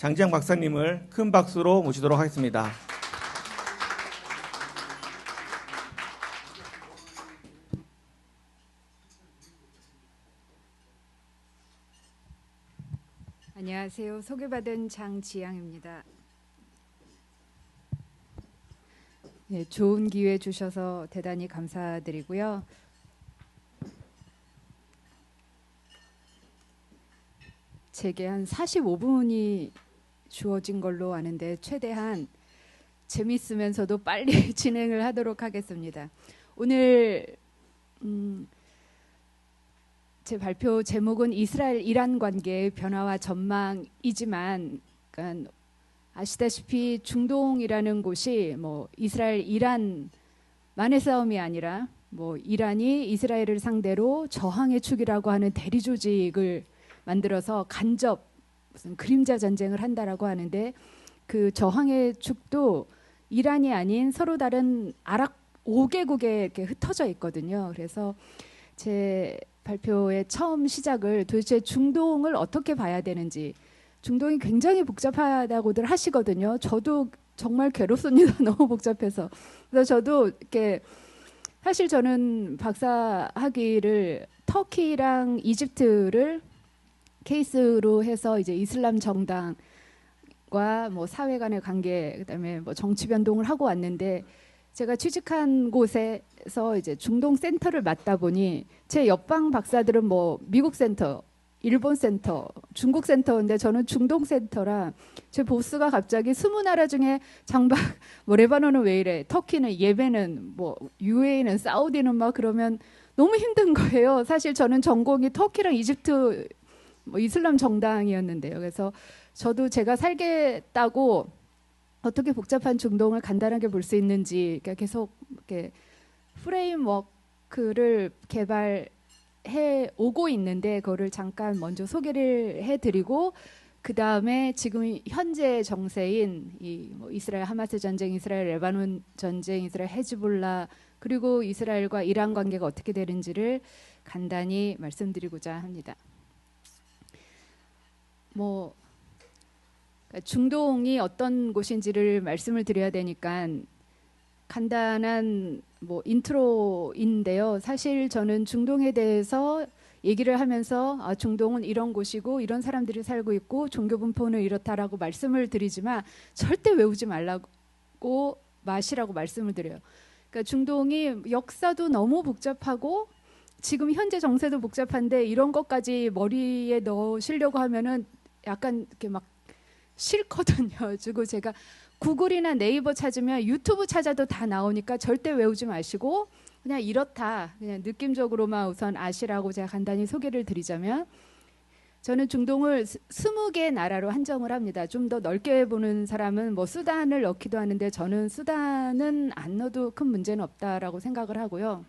장지영 박사님을 큰 박수로 모시도록 하겠습니다. 안녕하세요. 소개받은 장지영입니다. 네, 좋은 기회 주셔서 대단히 감사드리고요. 제게 한 45분이 주어진 걸로 아는데 최대한 재밌으면서도 빨리 진행을 하도록 하겠습니다. 오늘 제 발표 제목은 이스라엘-이란 관계의 변화와 전망이지만, 그러니까 아시다시피 중동이라는 곳이 뭐 이스라엘-이란만의 싸움이 아니라 뭐 이란이 이스라엘을 상대로 저항의 축이라고 하는 대리 조직을 만들어서 간접 무슨 그림자 전쟁을 한다라고 하는데, 그 저항의 축도 이란이 아닌 서로 다른 아랍 5개국에 이렇게 흩어져 있거든요. 그래서 제 발표의 처음 시작을 도대체 중동을 어떻게 봐야 되는지, 중동이 굉장히 복잡하다고들 하시거든요. 저도 정말 괴롭습니다. 너무 복잡해서. 그래서 저도 이렇게 사실 저는 박사 학위를 터키랑 이집트를 케이스로 해서 이제 이슬람 정당과 뭐 사회 간의 관계, 그다음에 뭐 정치 변동을 하고 왔는데, 제가 취직한 곳에서 이제 중동 센터를 맡다 보니 제 옆방 박사들은 뭐 미국 센터, 일본 센터, 중국 센터인데 저는 중동 센터라 제 보스가 갑자기 20나라 중에 장박 뭐 레바논은 왜 이래, 터키는, 예멘은, 뭐 UAE는, 사우디는 막 그러면 너무 힘든 거예요. 사실 저는 전공이 터키랑 이집트 뭐 이슬람 정당이었는데요. 그래서 저도 제가 살겠다고 어떻게 복잡한 중동을 간단하게 볼 수 있는지 계속 이렇게 프레임워크를 개발해 오고 있는데, 그거를 잠깐 먼저 소개를 해드리고, 그 다음에 지금 현재 정세인 이 뭐 이스라엘 하마스 전쟁, 이스라엘 레바논 전쟁, 이스라엘 헤즈볼라, 그리고 이스라엘과 이란 관계가 어떻게 되는지를 간단히 말씀드리고자 합니다. 뭐 중동이 어떤 곳인지를 말씀을 드려야 되니까 간단한 뭐 인트로인데요. 사실 저는 중동에 대해서 얘기를 하면서 중동은 이런 곳이고 이런 사람들이 살고 있고 종교 분포는 이렇다라고 말씀을 드리지만 절대 외우지 말라고 마시라고 말씀을 드려요. 그러니까 중동이 역사도 너무 복잡하고 지금 현재 정세도 복잡한데 이런 것까지 머리에 넣으시려고 하면은 약간 이렇게 막 싫거든요. 그리고 제가 구글이나 네이버 찾으면 유튜브 찾아도 다 나오니까 절대 외우지 마시고 그냥 이렇다, 그냥 느낌적으로만 우선 아시라고 제가 간단히 소개를 드리자면, 저는 중동을 20개 나라로 한정을 합니다. 좀 더 넓게 보는 사람은 뭐 수단을 넣기도 하는데 저는 수단은 안 넣어도 큰 문제는 없다라고 생각을 하고요.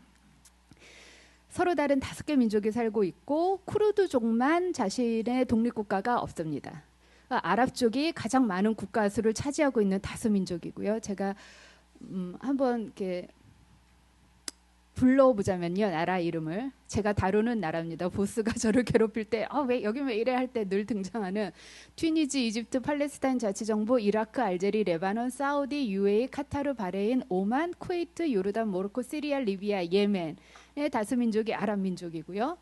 서로 다른 5개 민족이 살고 있고 쿠르드족만 자신의 독립국가가 없습니다. 아랍 쪽이 가장 많은 국가 수를 차지하고 있는 다수민족이고요. 제가 한번 이렇게 불러보자면요, 나라 이름을 제가 다루는 나라입니다. 보스가 저를 괴롭힐 때 왜 여기 왜 이래 할 때 늘 등장하는 튀니지, 이집트, 팔레스타인 자치정부, 이라크, 알제리, 레바논, 사우디, UAE, 카타르, 바레인, 오만, 쿠웨이트, 요르단, 모로코, 시리아, 리비아, 예멘의 다수민족이 아랍 민족이고요.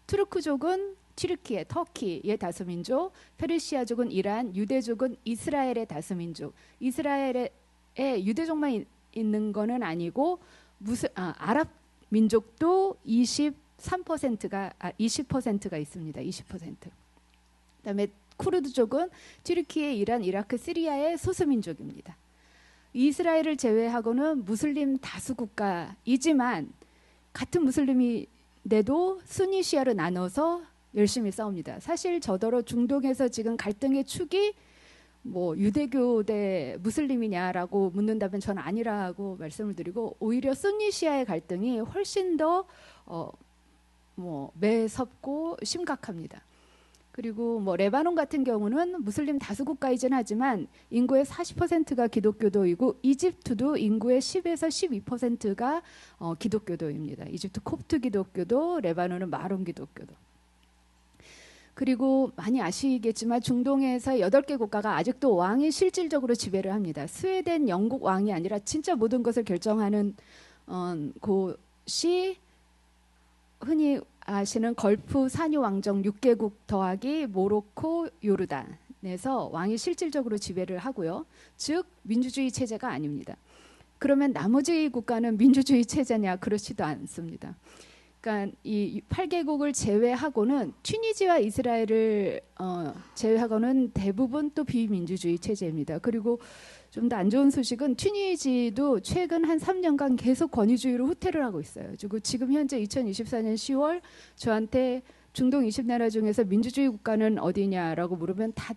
투르크족은 튀르키예, 터키의 다수민족, 페르시아족은 이란, 유대족은 이스라엘의 다수민족. 이스라엘에 유대족만 있는 거는 아니고 아랍 민족도 20%가 있습니다. 20%. 그다음에 쿠르드족은 튀르키예, 이란, 이라크, 시리아의 소수민족입니다. 이스라엘을 제외하고는 무슬림 다수 국가이지만 같은 무슬림인데도 순니 시아로 나눠서 열심히 싸웁니다. 사실 저더러 중동에서 지금 갈등의 축이 뭐 유대교 대 무슬림이냐라고 묻는다면 저는 아니라고 말씀을 드리고, 오히려 순니 시아의 갈등이 훨씬 더 매섭고 심각합니다. 그리고 뭐 레바논 같은 경우는 무슬림 다수 국가이긴 하지만 인구의 40%가 기독교도이고, 이집트도 인구의 10에서 12%가 기독교도입니다. 이집트 콥트 기독교도, 레바논은 마론 기독교도. 그리고 많이 아시겠지만 중동에서 8개 국가가 아직도 왕이 실질적으로 지배를 합니다. 스웨덴, 영국 왕이 아니라 진짜 모든 것을 결정하는 곳이 흔히 아시는 걸프 산유 왕정 6개국 더하기 모로코, 요르단에서 왕이 실질적으로 지배를 하고요. 즉 민주주의 체제가 아닙니다. 그러면 나머지 국가는 민주주의 체제냐? 그렇지도 않습니다. 그러니까 이 8개국을 제외하고는 튀니지와 이스라엘을 제외하고는 대부분 또 비민주주의 체제입니다. 그리고 좀 더 안 좋은 소식은 튀니지도 최근 한 3년간 계속 권위주의로 후퇴를 하고 있어요. 그리고 지금 현재 2024년 10월 저한테 중동 20나라 중에서 민주주의 국가는 어디냐라고 물으면 단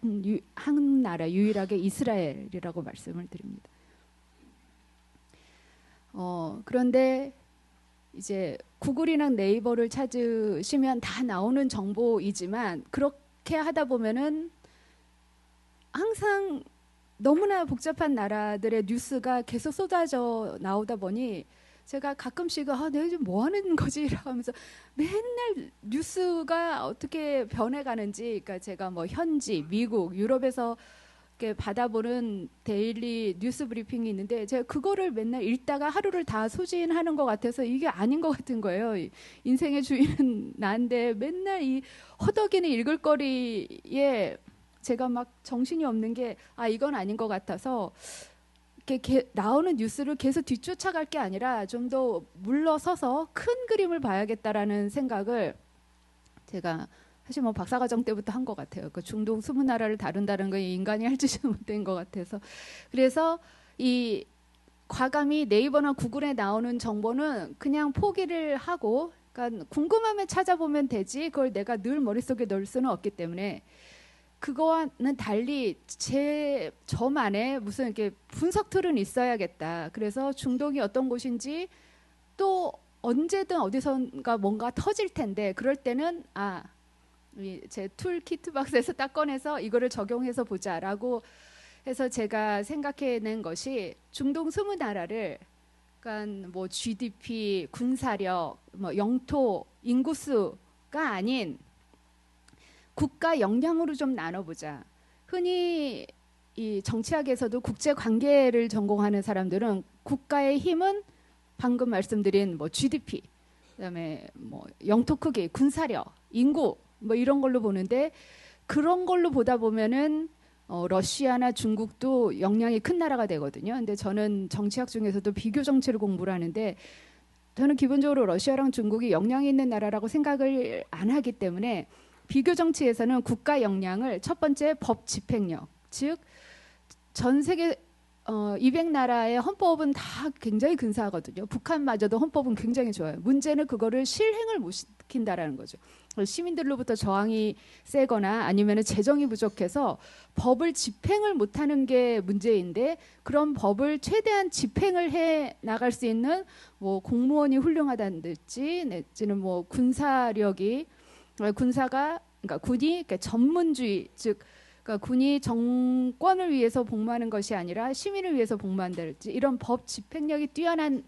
한 나라 유일하게 이스라엘이라고 말씀을 드립니다. 그런데 이제 구글이나 네이버를 찾으시면 다 나오는 정보이지만 그렇게 하다 보면은 항상 너무나 복잡한 나라들의 뉴스가 계속 쏟아져 나오다 보니 제가 가끔씩 내가 지금 뭐 하는 거지? 하면서 맨날 뉴스가 어떻게 변해가는지, 그러니까 제가 뭐 현지, 미국, 유럽에서 이렇게 받아보는 데일리 뉴스 브리핑이 있는데 제가 그거를 맨날 읽다가 하루를 다 소진하는 것 같아서 이게 아닌 것 같은 거예요. 인생의 주인은 나인데 맨날 이 허덕이는 읽을 거리에 제가 막 정신이 없는 게 이건 아닌 것 같아서 이렇게 나오는 뉴스를 계속 뒤쫓아갈 게 아니라 좀 더 물러서서 큰 그림을 봐야겠다라는 생각을 제가 사실 뭐 박사과정 때부터 한 것 같아요. 그 중동 20나라를 다룬다는 건 인간이 할 짓이 못된 것 같아서. 그래서 이 과감히 네이버나 구글에 나오는 정보는 그냥 포기를 하고, 그러니까 궁금하면 찾아보면 되지 그걸 내가 늘 머릿속에 넣을 수는 없기 때문에 그거와는 달리 저만의 무슨 이렇게 분석 툴은 있어야겠다. 그래서 중동이 어떤 곳인지 또 언제든 어디선가 뭔가 터질 텐데 그럴 때는 제 툴 키트 박스에서 딱 꺼내서 이거를 적용해서 보자라고 해서 제가 생각해낸 것이 중동 20나라를 그러니까 뭐 GDP, 군사력, 뭐 영토, 인구수가 아닌 국가 역량으로 좀 나눠보자. 흔히 이 정치학에서도 국제 관계를 전공하는 사람들은 국가의 힘은 방금 말씀드린 뭐 GDP, 그다음에 뭐 영토 크기, 군사력, 인구 뭐 이런 걸로 보는데 그런 걸로 보다 보면은 러시아나 중국도 역량이 큰 나라가 되거든요. 근데 저는 정치학 중에서도 비교 정치를 공부를 하는데 저는 기본적으로 러시아랑 중국이 역량이 있는 나라라고 생각을 안 하기 때문에 비교 정치에서는 국가 역량을 첫 번째 법 집행력, 즉 전 세계 200나라의 헌법은 다 굉장히 근사하거든요. 북한마저도 헌법은 굉장히 좋아요. 문제는 그거를 실행을 못 시킨다라는 거죠. 시민들로부터 저항이 세거나 아니면 재정이 부족해서 법을 집행을 못하는 게 문제인데 그런 법을 최대한 집행을 해 나갈 수 있는 뭐 공무원이 훌륭하다든지 내지는 뭐 군사력이 군사가 그러니까 군이 그러니까 전문주의 즉 그러니까 군이 정권을 위해서 복무하는 것이 아니라 시민을 위해서 복무한다든지 이런 법 집행력이 뛰어난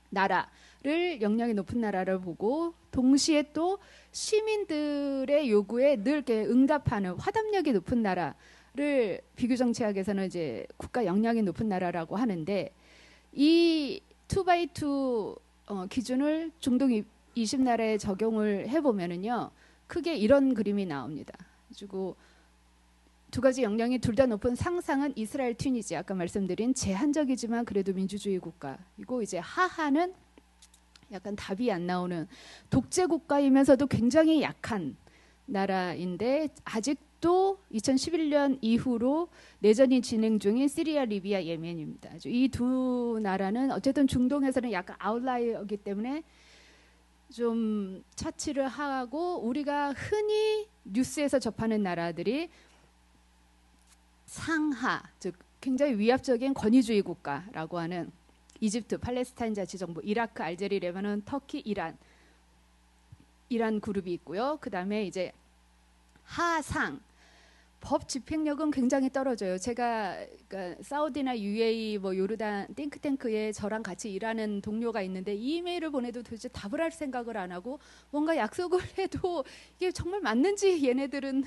나라를 역량이 높은 나라를 보고 동시에 또 시민들의 요구에 늘 이렇게 응답하는 화답력이 높은 나라를 비교 정치학에서는 이제 국가 역량이 높은 나라라고 하는데 이 2x2 기준을 중동 20나라에 적용을 해보면은요 크게 이런 그림이 나옵니다. 그리고 두 가지 역량이 둘 다 높은 상상은 이스라엘, 튀니지 아까 말씀드린 제한적이지만 그래도 민주주의 국가이고 이제 하하는 약간 답이 안 나오는 독재 국가이면서도 굉장히 약한 나라인데 아직도 2011년 이후로 내전이 진행 중인 시리아, 리비아, 예멘입니다. 이 두 나라는 어쨌든 중동에서는 약간 아웃라이어이기 때문에 좀 차치를 하고 우리가 흔히 뉴스에서 접하는 나라들이 상하, 즉 굉장히 위압적인 권위주의 국가라고 하는 이집트, 팔레스타인 자치정부, 이라크, 알제리, 레바논, 터키, 이란 그룹이 있고요. 그 다음에 이제 하상, 법 집행력은 굉장히 떨어져요. 제가 그러니까 사우디나 UAE 뭐 요르단 띵크탱크에 저랑 같이 일하는 동료가 있는데 이메일을 보내도 도대체 답을 할 생각을 안 하고 뭔가 약속을 해도 이게 정말 맞는지 얘네들은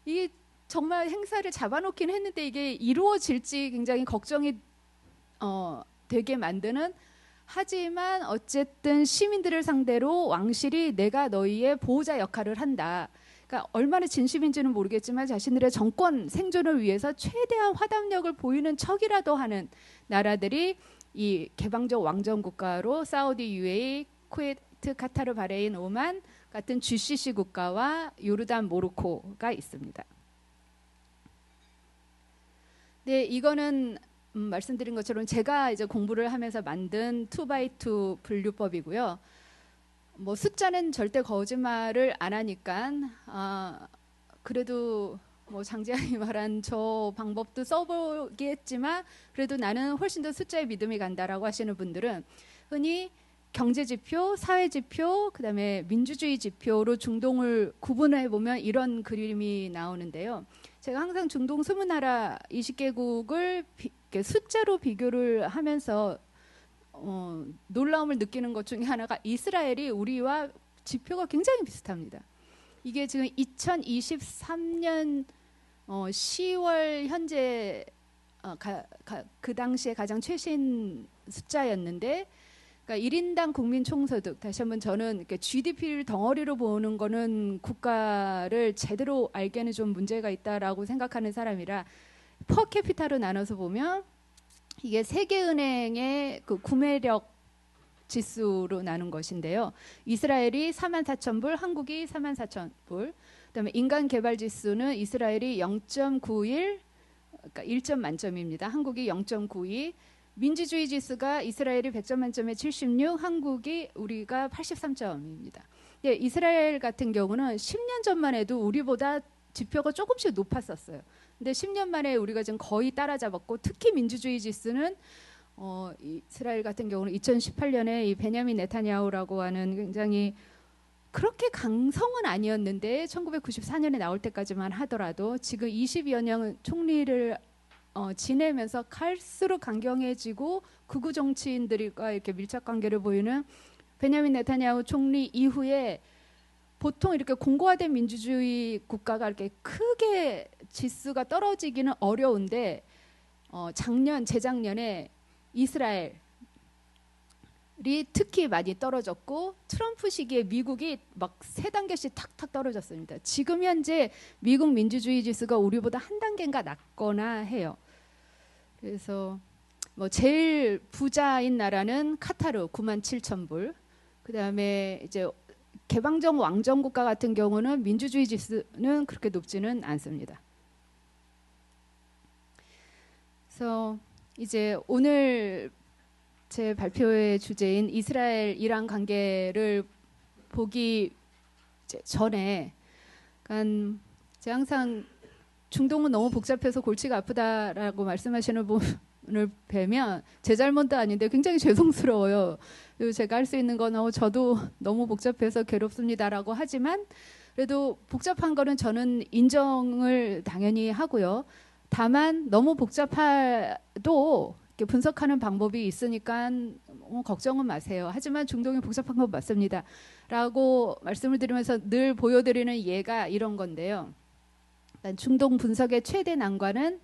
이게 정말 행사를 잡아놓긴 했는데 이게 이루어질지 굉장히 걱정이 되게 만드는, 하지만 어쨌든 시민들을 상대로 왕실이 내가 너희의 보호자 역할을 한다. 그러니까 얼마나 진심인지는 모르겠지만 자신들의 정권 생존을 위해서 최대한 화답력을 보이는 척이라도 하는 나라들이 이 개방적 왕정 국가로 사우디, UAE, 쿠웨이트, 카타르, 바레인, 오만 같은 GCC 국가와 요르단, 모로코가 있습니다. 네, 이거는 말씀드린 것처럼 제가 이제 공부를 하면서 만든 2x2 분류법이고요. 뭐 숫자는 절대 거짓말을 안 하니까 그래도 뭐 장재환이 말한 저 방법도 써보겠지만 그래도 나는 훨씬 더 숫자에 믿음이 간다라고 하시는 분들은 흔히 경제 지표, 사회 지표, 그다음에 민주주의 지표로 중동을 구분해 보면 이런 그림이 나오는데요. 제가 항상 중동 20나라 20개국을 숫자로 비교를 하면서 놀라움을 느끼는 것 중에 하나가 이스라엘이 우리와 지표가 굉장히 비슷합니다. 이게 지금 2023년 10월 현재 그 당시에 가장 최신 숫자였는데, 그러니까 1인당 국민 총소득, 다시 한번 저는 GDP를 덩어리로 보는 거는 국가를 제대로 알기에는 좀 문제가 있다라고 생각하는 사람이라 퍼캐피타로 나눠서 보면 이게 세계은행의 그 구매력 지수로 나눈 것인데요. 이스라엘이 44,000불, 한국이 44,000불. 그다음에 인간 개발 지수는 이스라엘이 0.91, 그러니까 1점 만점입니다. 한국이 0.92. 민주주의 지수가 이스라엘이 100점 만점에 76, 한국이 우리가 83점입니다. 예, 이스라엘 같은 경우는 10년 전만 해도 우리보다 지표가 조금씩 높았었어요. 근데 10년 만에 우리가 지금 거의 따라잡았고, 특히 민주주의 지수는 이스라엘 같은 경우는 2018년에 이 베냐민 네타냐후라고 하는 굉장히 그렇게 강성은 아니었는데 1994년에 나올 때까지만 하더라도 지금 20여 년 총리를 지내면서 갈수록 강경해지고 극우 정치인들과 이렇게 밀착 관계를 보이는 베냐민 네타냐후 총리 이후에 보통 이렇게 공고화된 민주주의 국가가 이렇게 크게 지수가 떨어지기는 어려운데 재작년에 이스라엘이 특히 많이 떨어졌고, 트럼프 시기에 미국이 막 3단계씩 탁탁 떨어졌습니다. 지금 현재 미국 민주주의 지수가 우리보다 한 단계인가 낮거나 해요. 그래서 뭐 제일 부자인 나라는 카타르 97,000불. 그다음에 이제 개방적 왕정 국가 같은 경우는 민주주의 지수는 그렇게 높지는 않습니다. 그래서 이제 오늘 제 발표의 주제인 이스라엘 이란 관계를 보기 전에, 그러니까 제가 항상 중동은 너무 복잡해서 골치가 아프다라고 말씀하시는 분을 뵈면 제 잘못도 아닌데 굉장히 죄송스러워요. 그리고 제가 할 수 있는 건 저도 너무 복잡해서 괴롭습니다라고 하지만 그래도 복잡한 거는 저는 인정을 당연히 하고요. 다만 너무 복잡해도 이렇게 분석하는 방법이 있으니까 걱정은 마세요. 하지만 중동이 복잡한 건 맞습니다. 라고 말씀을 드리면서 늘 보여드리는 예가 이런 건데요. 중동 분석의 최대 난관은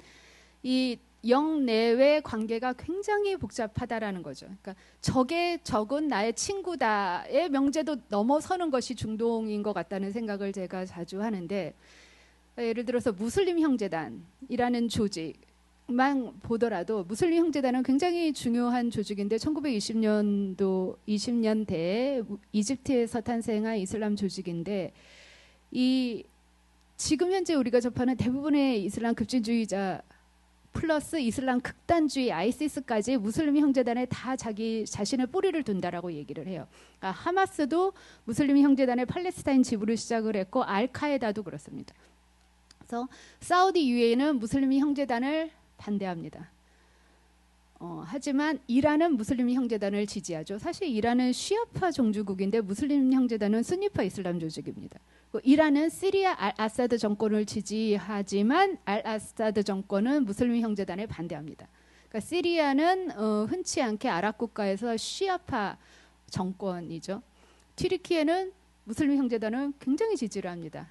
이 영내외 관계가 굉장히 복잡하다라는 거죠. 그러니까 적은 나의 친구다의 명제도 넘어서는 것이 중동인 것 같다는 생각을 제가 자주 하는데, 예를 들어서 무슬림 형제단이라는 조직만 보더라도 무슬림 형제단은 굉장히 중요한 조직인데 1920년대에 이집트에서 탄생한 이슬람 조직인데, 이 지금 현재 우리가 접하는 대부분의 이슬람 급진주의자 플러스 이슬람 극단주의 아이시스까지 무슬림 형제단에 다 자기 자신의 뿌리를 둔다라고 얘기를 해요. 그러니까 하마스도 무슬림 형제단의 팔레스타인 지부를 시작을 했고 알카에다도 그렇습니다. 그래서 사우디 UAE는 무슬림 형제단을 반대합니다. 하지만 이란은 무슬림 형제단을 지지하죠. 사실 이란은 시아파 종주국인데 무슬림 형제단은 순니파 이슬람 조직입니다. 이란은 시리아 알아사드 정권을 지지하지만 알아사드 정권은 무슬림 형제단에 반대합니다. 그러니까 시리아는 흔치 않게 아랍 국가에서 시아파 정권이죠. 튀르키예는 무슬림 형제단을 굉장히 지지를 합니다.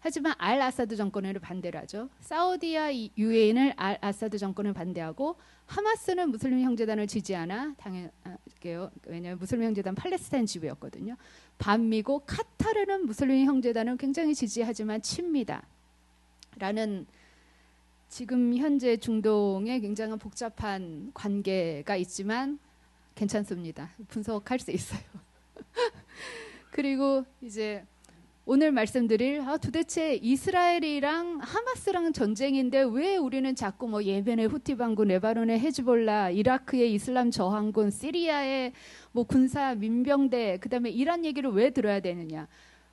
하지만 알아사드 정권을 반대를 하죠. 사우디와 UAE는 알아사드 정권을 반대하고 하마스는 무슬림 형제단을 지지하나 당연하게요. 왜냐하면 무슬림 형제단 팔레스타인 지부였거든요. 반미고 카타르는 무슬림 형제단을 굉장히 지지하지만 칩니다. 라는 지금 현재 중동에 굉장히 복잡한 관계가 있지만 괜찮습니다. 분석할 수 있어요. 그리고 이제 오늘 말씀드릴 도대체 이스라엘이랑 하마스랑 전쟁인데 왜 우리는 자꾸 뭐 예멘의 후티 반군, 레바논의 헤즈볼라, 이라크의 이슬람 저항군, 시리아의 뭐 군사 민병대, 그다음에 이란 얘기를 왜 들어야 되느냐?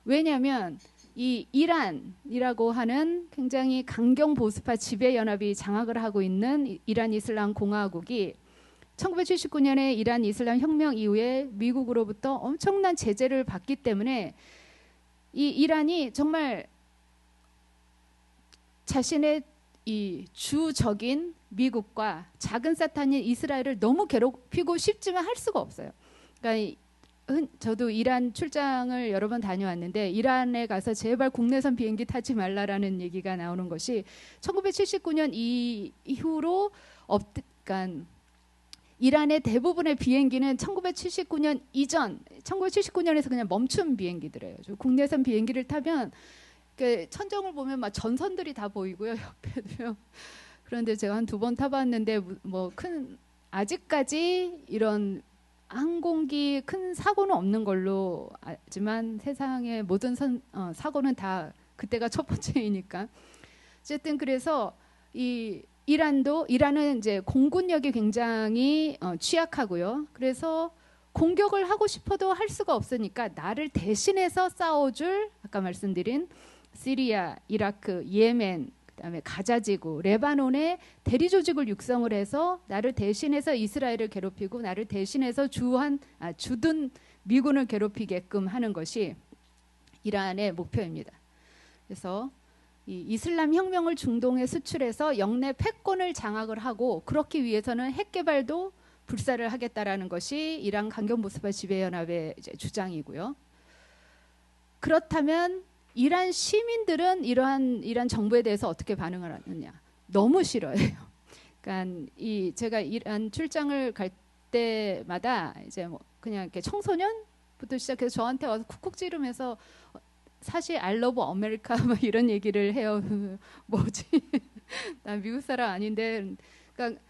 왜냐하면 이 이란이라고 하는 굉장히 강경 보수파 지배 연합이 장악을 하고 있는 이란 이슬람 공화국이 1979년에 이란 이슬람 혁명 이후에 미국으로부터 엄청난 제재를 받기 때문에 이 이란이 정말 자신의 이 주적인 미국과 작은 사탄인 이스라엘을 너무 괴롭히고 싶지만 할 수가 없어요. 그러니까 저도 이란 출장을 여러 번 다녀왔는데 이란에 가서 제발 국내선 비행기 타지 말라라는 얘기가 나오는 것이 1979년 이후로 그러니까 이란의 대부분의 비행기는 1979년 이전, 1979년에서 그냥 멈춘 비행기들이에요. 국내선 비행기를 타면 천정을 보면 막 전선들이 다 보이고요, 옆에도요. 그런데 제가 한 2번 타봤는데 뭐 아직까지 이런 항공기 큰 사고는 없는 걸로 알지만 세상의 모든 사고는 다 그때가 첫 번째이니까. 어쨌든 그래서 이란은 이제 공군력이 굉장히 취약하고요. 그래서 공격을 하고 싶어도 할 수가 없으니까 나를 대신해서 싸워줄 아까 말씀드린 시리아, 이라크, 예멘, 그다음에 가자지구, 레바논의 대리 조직을 육성을 해서 나를 대신해서 이스라엘을 괴롭히고 나를 대신해서 주둔 미군을 괴롭히게끔 하는 것이 이란의 목표입니다. 그래서 이 이슬람 혁명을 중동에 수출해서 영내 패권을 장악을 하고 그렇기 위해서는 핵 개발도 불사를 하겠다라는 것이 이란 강경보수파 지배연합의 이제 주장이고요. 그렇다면 이란 시민들은 이러한 정부에 대해서 어떻게 반응을 하느냐? 너무 싫어해요. 그러니까 제가 이란 출장을 갈 때마다 이제 뭐 그냥 이렇게 청소년부터 시작해서 저한테 와서 쿡쿡 찌르면서 사실 I love America 막 이런 얘기를 해요. 뭐지? 난 미국 사람 아닌데. 그러니까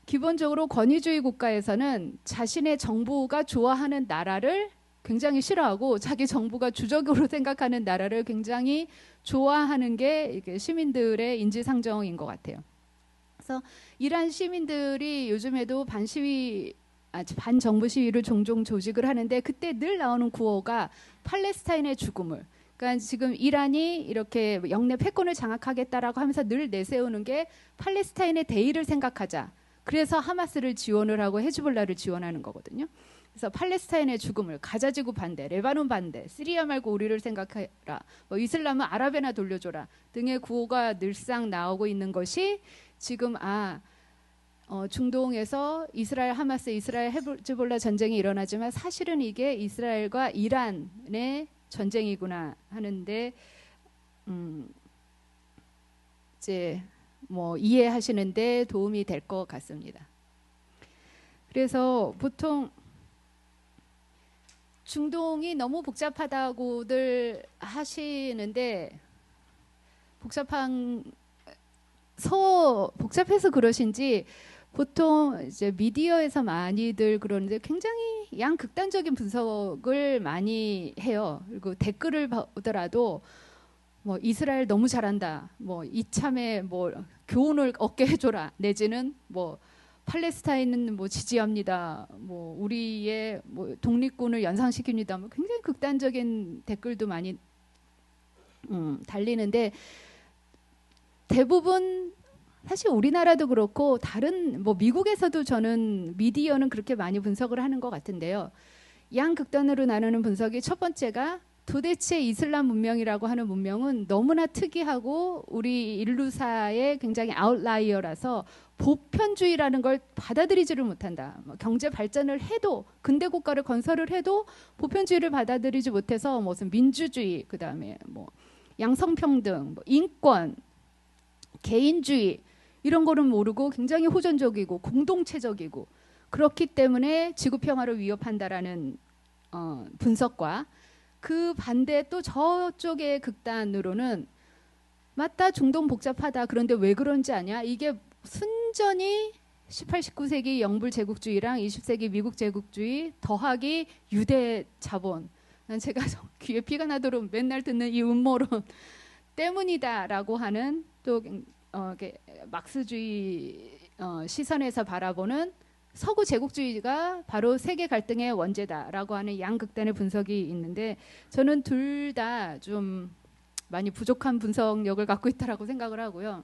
기본적으로 권위주의 국가에서는 자신의 정부가 좋아하는 나라를 굉장히 싫어하고 자기 정부가 주적으로 생각하는 나라를 굉장히 좋아하는 게 이게 시민들의 인지상정인 것 같아요. 그래서 이란 시민들이 요즘에도 반정부 시위를 종종 조직을 하는데 그때 늘 나오는 구호가 팔레스타인의 죽음을. 그러니까 지금 이란이 이렇게 영내 패권을 장악하겠다라고 하면서 늘 내세우는 게 팔레스타인의 대의를 생각하자. 그래서 하마스를 지원을 하고 헤즈볼라를 지원하는 거거든요. 그래서 팔레스타인의 죽음을, 가자지구 반대, 레바논 반대, 시리아 말고 우리를 생각해라, 뭐 이슬람은 아랍에나 돌려줘라 등의 구호가 늘상 나오고 있는 것이 지금 중동에서 이스라엘 하마스, 이스라엘 헤즈볼라 전쟁이 일어나지만 사실은 이게 이스라엘과 이란의 전쟁이구나 하는데 이제 뭐 이해하시는데 도움이 될 것 같습니다. 그래서 보통 중동이 너무 복잡하다고들 하시는데 복잡해서 그러신지 보통 이제 미디어에서 많이들 그러는데 굉장히 양극단적인 분석을 많이 해요. 그리고 댓글을 보더라도 뭐 이스라엘 너무 잘한다, 뭐 이참에 뭐 교훈을 얻게 해줘라, 내지는 뭐 팔레스타인은 뭐 지지합니다, 뭐 우리의 뭐 독립군을 연상시킵니다, 뭐 굉장히 극단적인 댓글도 많이 달리는데 대부분 사실 우리나라도 그렇고 다른 뭐 미국에서도 저는 미디어는 그렇게 많이 분석을 하는 것 같은데요. 양 극단으로 나누는 분석이 첫 번째가 도대체 이슬람 문명이라고 하는 문명은 너무나 특이하고 우리 인류사의 굉장히 아웃라이어라서 보편주의라는 걸 받아들이지를 못한다. 뭐 경제 발전을 해도 근대 국가를 건설을 해도 보편주의를 받아들이지 못해서 무슨 민주주의, 그다음에 뭐 양성평등, 뭐 인권, 개인주의 이런 거는 모르고 굉장히 호전적이고 공동체적이고 그렇기 때문에 지구 평화를 위협한다라는 분석과 그 반대 또 저쪽의 극단으로는 맞다 중동 복잡하다 그런데 왜 그런지 아냐 이게 순전히 18, 19세기 영불 제국주의랑 20세기 미국 제국주의 더하기 유대 자본 제가 귀에 피가 나도록 맨날 듣는 이 음모론 때문이다라고 하는 또 막스주의 시선에서 바라보는 서구 제국주의가 바로 세계 갈등의 원죄다라고 하는 양극단의 분석이 있는데 저는 둘 다 좀 많이 부족한 분석력을 갖고 있다라고 생각을 하고요.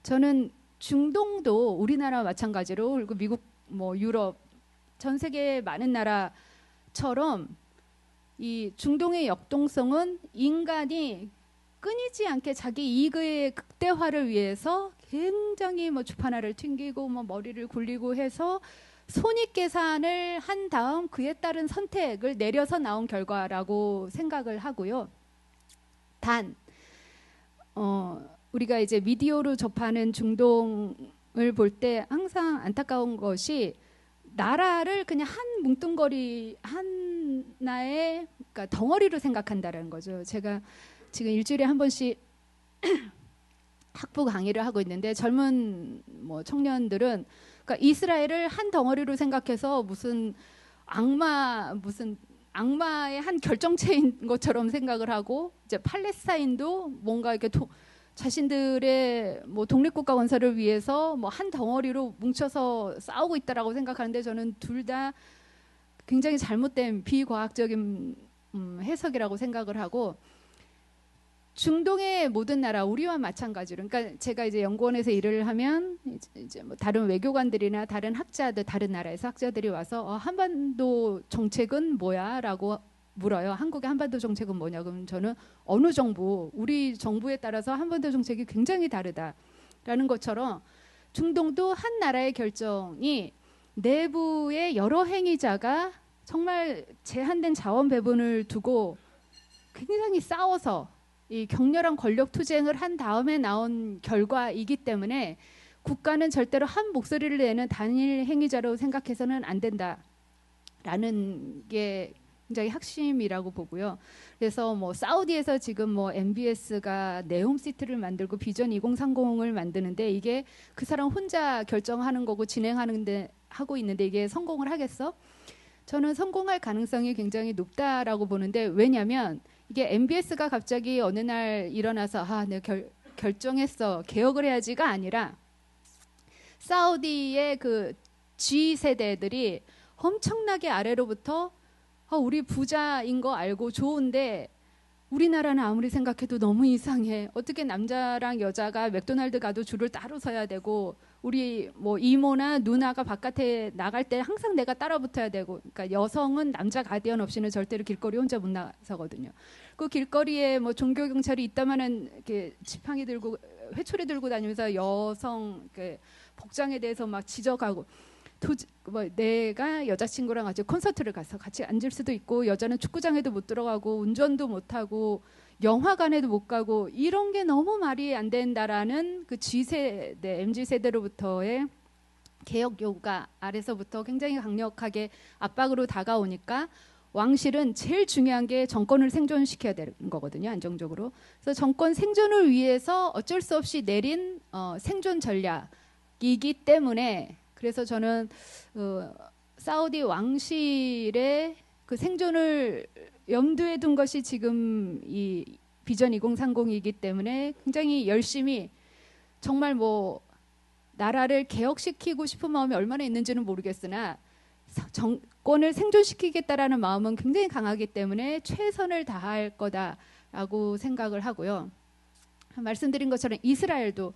저는 중동도 우리나라와 마찬가지로 그리고 미국, 뭐 유럽, 전 세계 많은 나라처럼 이 중동의 역동성은 인간이 끊이지 않게 자기 이익의 극대화를 위해서 굉장히 뭐 주판화를 튕기고 뭐 머리를 굴리고 해서 손익계산을 한 다음 그에 따른 선택을 내려서 나온 결과라고 생각을 하고요. 단 우리가 이제 미디어로 접하는 중동을 볼 때 항상 안타까운 것이 나라를 그냥 한 뭉뚱거리 하나의 그러니까 덩어리로 생각한다는 거죠. 제가 지금 일주일에 한 번씩 학부 강의를 하고 있는데 젊은 뭐 청년들은 그러니까 이스라엘을 한 덩어리로 생각해서 무슨 악마의 한 결정체인 것처럼 생각을 하고 이제 팔레스타인도 뭔가 이렇게 자신들의 뭐 독립국가 건설을 위해서 뭐 한 덩어리로 뭉쳐서 싸우고 있다라고 생각하는데 저는 둘 다 굉장히 잘못된 비과학적인 해석이라고 생각을 하고 중동의 모든 나라 우리와 마찬가지로 그러니까 제가 이제 연구원에서 일을 하면 이제 뭐 다른 외교관들이나 다른 학자들 다른 나라에서 학자들이 와서 한반도 정책은 뭐야라고 물어요. 한국의 한반도 정책은 뭐냐 그러면 저는 어느 정부 우리 정부에 따라서 한반도 정책이 굉장히 다르다라는 것처럼 중동도 한 나라의 결정이 내부의 여러 행위자가 정말 제한된 자원 배분을 두고 굉장히 싸워서 이 격렬한 권력 투쟁을 한 다음에 나온 결과이기 때문에 국가는 절대로 한 목소리를 내는 단일 행위자로 생각해서는 안 된다라는 게 굉장히 핵심이라고 보고요. 그래서 뭐 사우디에서 지금 뭐 MBS가 네옴시티를 만들고 비전 2030을 만드는데 이게 그 사람 혼자 결정하는 거고 진행하는데 하고 있는데 이게 성공을 하겠어? 저는 성공할 가능성이 굉장히 높다라고 보는데 왜냐하면 이게 MBS가 갑자기 어느 날 일어나서 내가 결정했어 개혁을 해야지가 아니라 사우디의 그 G 세대들이 엄청나게 아래로부터 우리 부자인 거 알고 좋은데 우리나라는 아무리 생각해도 너무 이상해. 어떻게 남자랑 여자가 맥도날드 가도 줄을 따로 서야 되고 우리 뭐 이모나 누나가 바깥에 나갈 때 항상 내가 따라 붙어야 되고 그러니까 여성은 남자 가디언 없이는 절대로 길거리 혼자 못 나서거든요. 그 길거리에 뭐 종교 경찰이 있다마는 이렇게 지팡이 들고 회초리 들고 다니면서 여성 복장에 대해서 막 지적하고 뭐 내가 여자친구랑 같이 콘서트를 가서 같이 앉을 수도 있고 여자는 축구장에도 못 들어가고 운전도 못 하고 영화관에도 못 가고 이런 게 너무 말이 안 된다라는 그 G세대, MZ세대로부터의 개혁 요구가 아래서부터 굉장히 강력하게 압박으로 다가오니까 왕실은 제일 중요한 게 정권을 생존시켜야 되는 거거든요. 안정적으로. 그래서 정권 생존을 위해서 어쩔 수 없이 내린 생존 전략이기 때문에 그래서 저는 사우디 왕실의 그 생존을 염두에 둔 것이 지금 이 비전 2030이기 때문에 굉장히 열심히 정말 뭐 나라를 개혁시키고 싶은 마음이 얼마나 있는지는 모르겠으나 정권을 생존시키겠다라는 마음은 굉장히 강하기 때문에 최선을 다할 거다라고 생각을 하고요. 말씀드린 것처럼 이스라엘도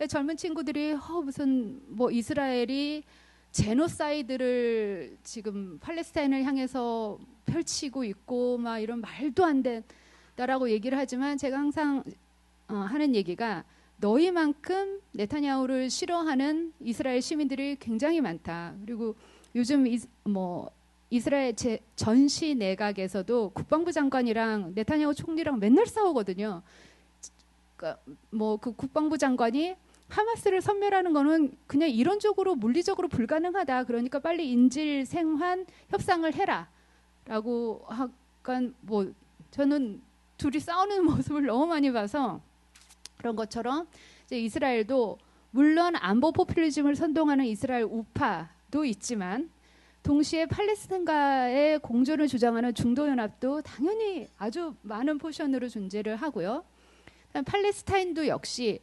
젊은 친구들이 무슨 뭐 이스라엘이 제노사이드를 지금 팔레스타인을 향해서 펼치고 있고 막 이런 말도 안 된다라고 얘기를 하지만 제가 항상 하는 얘기가 너희만큼 네타냐후를 싫어하는 이스라엘 시민들이 굉장히 많다. 그리고 요즘 이스라엘 전시 내각에서도 국방부 장관이랑 네타냐후 총리랑 맨날 싸우거든요. 그러니까 그 국방부 장관이 하마스를 섬멸하는 거는 그냥 이론적으로 물리적으로 불가능하다. 그러니까 빨리 인질 생환 협상을 해라라고 하간 저는 둘이 싸우는 모습을 너무 많이 봐서 그런 것처럼 이제 이스라엘도 물론 안보 포퓰리즘을 선동하는 이스라엘 우파도 있지만 동시에 팔레스타인과의 공존을 주장하는 중도연합도 당연히 아주 많은 포션으로 존재를 하고요. 팔레스타인도 역시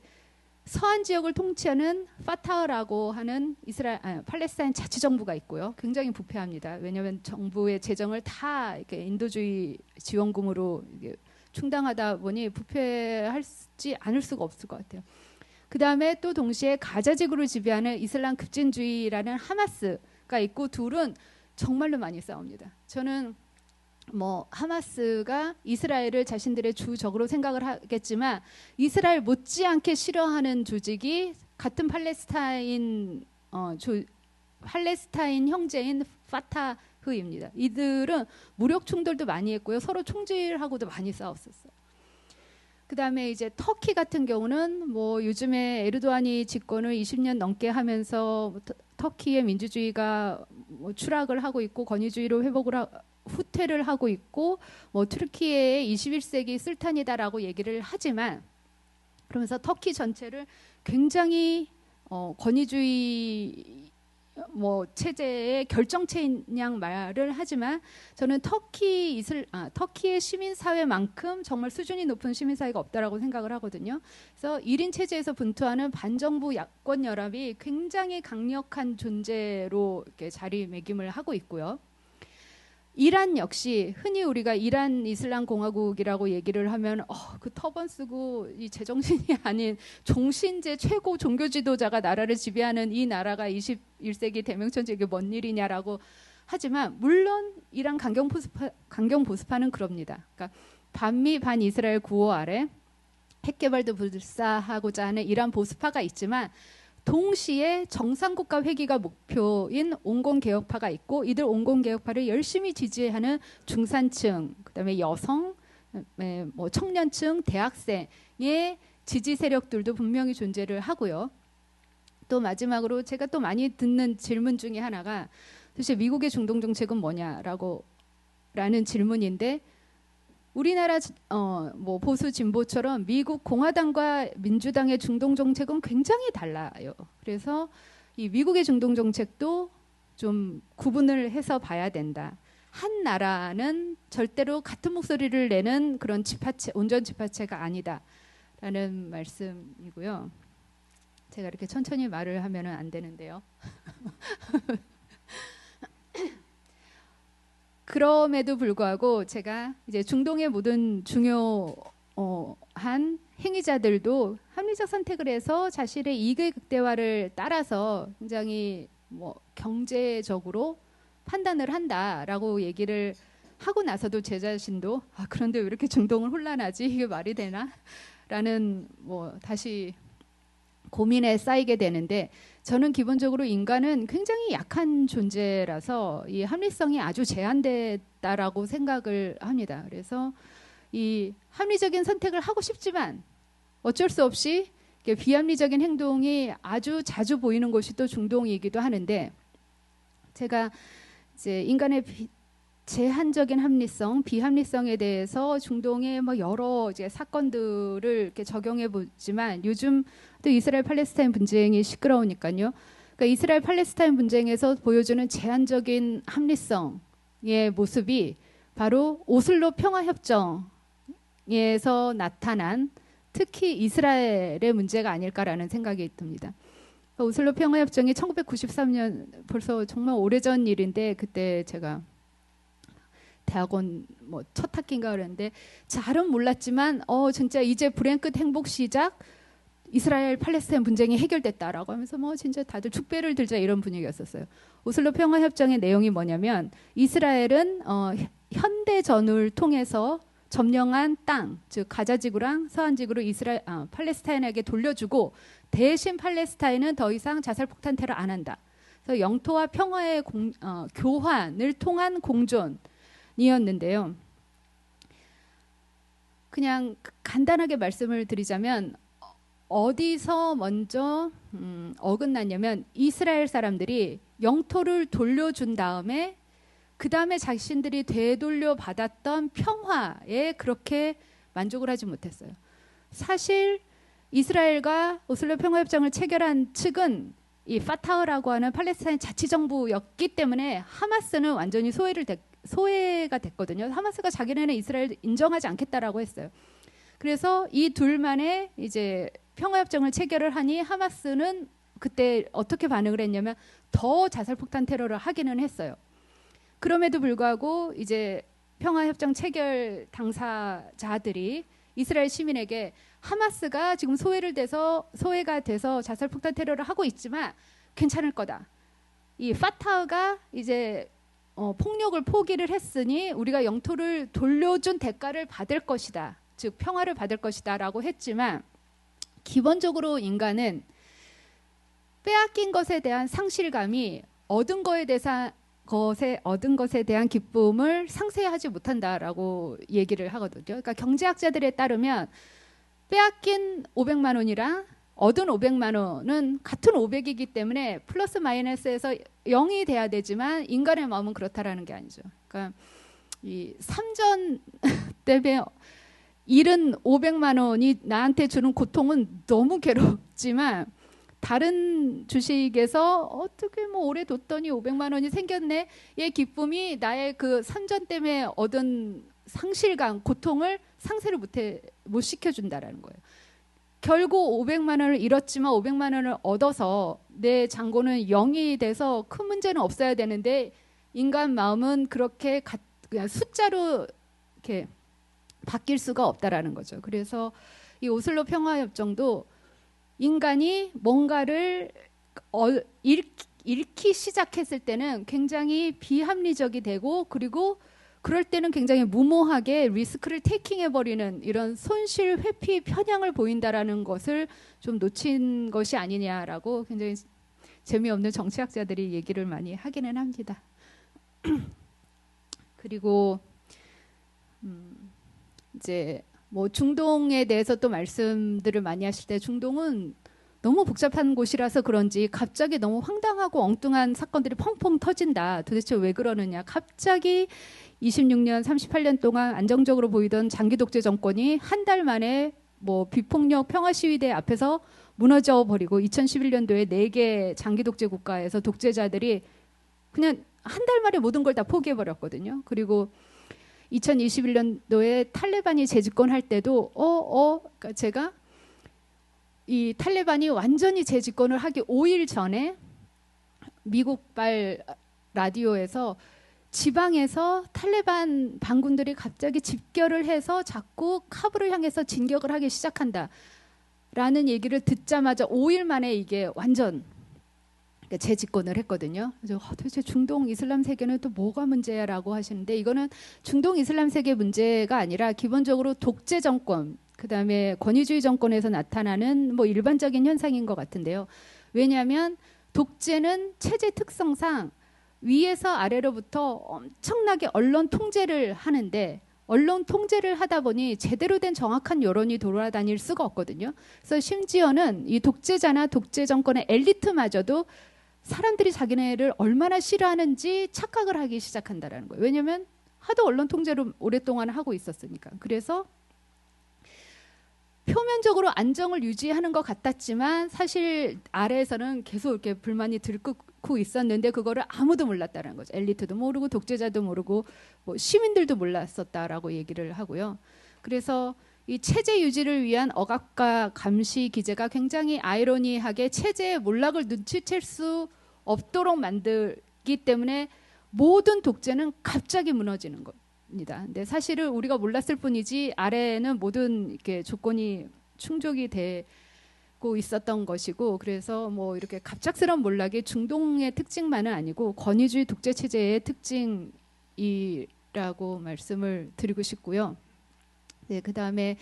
서한 지역을 통치하는 파타흐라고 하는 팔레스타인 자치정부가 있고요. 굉장히 부패합니다. 왜냐하면 정부의 재정을 다 이렇게 인도주의 지원금으로 충당하다 보니 부패하지 않을 수가 없을 것 같아요. 그 다음에 또 동시에 가자지구를 지배하는 이슬람 급진주의라는 하마스가 있고 둘은 정말로 많이 싸웁니다. 저는 하마스가 이스라엘을 자신들의 주적으로 생각을 하겠지만 이스라엘 못지않게 싫어하는 조직이 같은 팔레스타인 형제인 파타흐입니다. 이들은 무력 충돌도 많이 했고요. 서로 총질하고도 많이 싸웠었어요. 그 다음에 이제 터키 같은 경우는 요즘에 에르도안이 집권을 20년 넘게 하면서 터키의 민주주의가 추락을 하고 있고 권위주의로 후퇴를 하고 있고 튀르키예의 21세기 술탄이다라고 얘기를 하지만 그러면서 터키 전체를 굉장히 권위주의 체제의 결정체인 양 말을 하지만 저는 터키의 시민사회만큼 정말 수준이 높은 시민사회가 없다라고 생각을 하거든요. 그래서 1인 체제에서 분투하는 반정부 야권 연합이 굉장히 강력한 존재로 이렇게 자리매김을 하고 있고요. 이란 역시 흔히 우리가 이란 이슬람 공화국이라고 얘기를 하면 그 터번 쓰고 이 제정신이 아닌 종신제 최고 종교 지도자가 나라를 지배하는 이 나라가 21세기 대명천지 이게 뭔 일이냐라고 하지만 물론 이란 강경 보수파는 그럽니다. 그러니까 반미 반이스라엘 구호 아래 핵 개발도 불사하고자 하는 이란 보수파가 있지만 동시에 정상국가 회귀가 목표인 온건개혁파가 있고 이들 온건개혁파를 열심히 지지하는 중산층, 그다음에 여성, 청년층, 대학생의 지지 세력들도 분명히 존재를 하고요. 또 마지막으로 제가 또 많이 듣는 질문 중에 하나가 도대체 미국의 중동 정책은 뭐냐라는 질문인데 우리나라 보수 진보처럼 미국 공화당과 민주당의 중동 정책은 굉장히 달라요. 그래서 이 미국의 중동 정책도 좀 구분을 해서 봐야 된다. 한 나라는 절대로 같은 목소리를 내는 그런 온전 지파체가 아니다라는 말씀이고요. 제가 이렇게 천천히 말을 하면 안 되는데요. 그럼에도 불구하고 제가 이제 중동의 모든 중요한 행위자들도 합리적 선택을 해서 자신의 이익의 극대화를 따라서 굉장히 경제적으로 판단을 한다라고 얘기를 하고 나서도 제 자신도 그런데 왜 이렇게 중동은 혼란하지? 이게 말이 되나? 라는 다시 고민에 쌓이게 되는데 저는 기본적으로 인간은 굉장히 약한 존재라서 이 합리성이 아주 제한됐다라고 생각을 합니다. 그래서 이 합리적인 선택을 하고 싶지만 어쩔 수 없이 비합리적인 행동이 아주 자주 보이는 곳이 또 중동이기도 하는데 제가 이제 인간의 제한적인 합리성, 비합리성에 대해서 중동의 여러 이제 사건들을 이렇게 적용해 보지만 요즘 또 이스라엘 팔레스타인 분쟁이 시끄러우니까요. 그러니까 이스라엘 팔레스타인 분쟁에서 보여주는 제한적인 합리성의 모습이 바로 오슬로 평화협정에서 나타난 특히 이스라엘의 문제가 아닐까라는 생각이 듭니다. 오슬로 평화협정이 1993년 벌써 정말 오래전 일인데 그때 제가 대학원 뭐 첫 학기인가 그랬는데 잘은 몰랐지만 진짜 이제 불행 끝 행복 시작, 이스라엘 팔레스타인 분쟁이 해결됐다라고 하면서 뭐 진짜 다들 축배를 들자 이런 분위기였었어요. 오슬로 평화협정의 내용이 뭐냐면 이스라엘은 현대 전후를 통해서 점령한 땅, 즉 가자 지구랑 서한 지구를 팔레스타인에게 돌려주고 대신 팔레스타인은 더 이상 자살폭탄 테러 안 한다. 그래서 영토와 평화의 교환을 통한 공존이었는데요. 그냥 간단하게 말씀을 드리자면 어디서 먼저 어긋났냐면 이스라엘 사람들이 영토를 돌려준 다음에 그 다음에 자신들이 되돌려 받았던 평화에 그렇게 만족을 하지 못했어요. 사실 이스라엘과 오슬로 평화협정을 체결한 측은 이 파타흐라고 하는 팔레스타인 자치정부였기 때문에 하마스는 완전히 소외가 됐거든요. 하마스가 자기네는 이스라엘 인정하지 않겠다라고 했어요. 그래서 이 둘만의 이제 평화협정을 체결을 하니 하마스는 그때 어떻게 반응을 했냐면 더 자살폭탄 테러를 하기는 했어요. 그럼에도 불구하고 이제 평화협정 체결 당사자들이 이스라엘 시민에게 하마스가 지금 소외가 돼서 자살폭탄 테러를 하고 있지만 괜찮을 거다. 이 파타흐가 이제 폭력을 포기를 했으니 우리가 영토를 돌려준 대가를 받을 것이다. 즉 평화를 받을 것이다라고 했지만 기본적으로 인간은 빼앗긴 것에 대한 상실감이 얻은 것에 대한 기쁨을 상쇄하지 못한다라고 얘기를 하거든요. 그러니까 경제학자들에 따르면 빼앗긴 500만 원이랑 얻은 500만 원은 같은 500이기 때문에 플러스 마이너스에서 0이 돼야 되지만 인간의 마음은 그렇다라는 게 아니죠. 그러니까 이 삼전 때문에 잃은 500만 원이 나한테 주는 고통은 너무 괴롭지만 다른 주식에서 어떻게 뭐 오래 뒀더니 500만 원이 생겼네. 의 기쁨이 나의 그 삼전 때문에 얻은 상실감, 고통을 상쇄를 못 시켜준다라는 거예요. 결국 500만 원을 잃었지만 500만 원을 얻어서 내 잔고는 0이 돼서 큰 문제는 없어야 되는데 인간 마음은 그렇게 그냥 숫자로 이렇게 바뀔 수가 없다라는 거죠. 그래서 이 오슬로 평화협정도 인간이 뭔가를 잃기 시작했을 때는 굉장히 비합리적이 되고 그리고 그럴 때는 굉장히 무모하게 리스크를 테이킹해버리는 이런 손실 회피 편향을 보인다라는 것을 좀 놓친 것이 아니냐라고 굉장히 재미없는 정치학자들이 얘기를 많이 하기는 합니다. 그리고 이제 뭐 중동에 대해서 또 말씀들을 많이 하실 때 중동은 너무 복잡한 곳이라서 그런지 갑자기 너무 황당하고 엉뚱한 사건들이 펑펑 터진다. 도대체 왜 그러느냐. 갑자기 26년, 38년 동안 안정적으로 보이던 장기 독재 정권이 한 달 만에 뭐 비폭력 평화 시위대 앞에서 무너져 버리고 2011년도에 4개 장기 독재 국가에서 독재자들이 그냥 한 달 만에 모든 걸 다 포기해 버렸거든요. 그리고 2021년도에 탈레반이 재집권할 때도 그러니까 제가 이 탈레반이 완전히 재집권을 하기 5일 전에 미국발 라디오에서 지방에서 탈레반 반군들이 갑자기 집결을 해서 자꾸 카불을 향해서 진격을 하기 시작한다 라는 얘기를 듣자마자 5일 만에 이게 완전 재집권을 했거든요. 그래서 도대체 중동 이슬람 세계는 또 뭐가 문제야라고 하시는데 이거는 중동 이슬람 세계 문제가 아니라 기본적으로 독재 정권 그다음에 권위주의 정권에서 나타나는 뭐 일반적인 현상인 것 같은데요. 왜냐하면 독재는 체제 특성상 위에서 아래로부터 엄청나게 언론 통제를 하는데 언론 통제를 하다 보니 제대로 된 정확한 여론이 돌아다닐 수가 없거든요. 그래서 심지어는 이 독재자나 독재 정권의 엘리트마저도 사람들이 자기네를 얼마나 싫어하는지 착각을 하기 시작한다는 거예요. 왜냐하면 하도 언론 통제를 오랫동안 하고 있었으니까. 그래서 표면적으로 안정을 유지하는 것 같았지만 사실 아래에서는 계속 이렇게 불만이 들끓고 있었는데 그거를 아무도 몰랐다는 거죠. 엘리트도 모르고 독재자도 모르고 뭐 시민들도 몰랐었다라고 얘기를 하고요. 그래서 이 체제 유지를 위한 억압과 감시 기제가 굉장히 아이러니하게 체제의 몰락을 눈치챌 수 없도록 만들기 때문에 모든 독재는 갑자기 무너지는 거. 겁니다. 근데 사실은 우리가 몰랐을 뿐이지 아래는 모든 이렇게 조건이 충족이 되고 있었던 것이고, 그래서 뭐 이렇게 갑작스러운 몰락이 중동의 특징만은 아니고 권위주의 독재 체제의 특징이라고 말씀을 드리고 싶고요. 네, 그다음에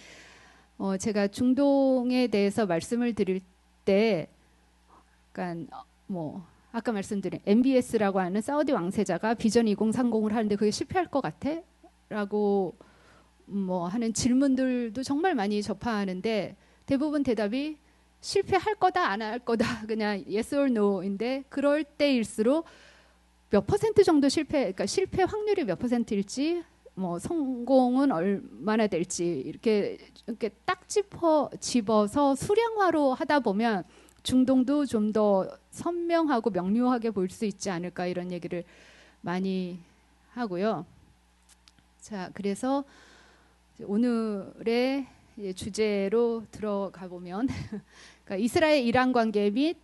제가 중동에 대해서 말씀을 드릴 때, 그러니까 뭐 아까 말씀드린 MBS라고 하는 사우디 왕세자가 비전 2030을 하는데 그게 실패할 것 같아? 라고 뭐 하는 질문들도 정말 많이 접하는데 대부분 대답이 실패할 거다 안 할 거다 그냥 yes or no인데, 그럴 때일수록 몇 퍼센트 정도 그러니까 실패 확률이 몇 퍼센트일지 뭐 성공은 얼마나 될지 이렇게 딱 집어서 수량화로 하다 보면 중동도 좀 더 선명하고 명료하게 보일 수 있지 않을까, 이런 얘기를 많이 하고요. 자, 그래서 오늘의 주제로 들어가 보면 그러니까 이스라엘 이란 관계 및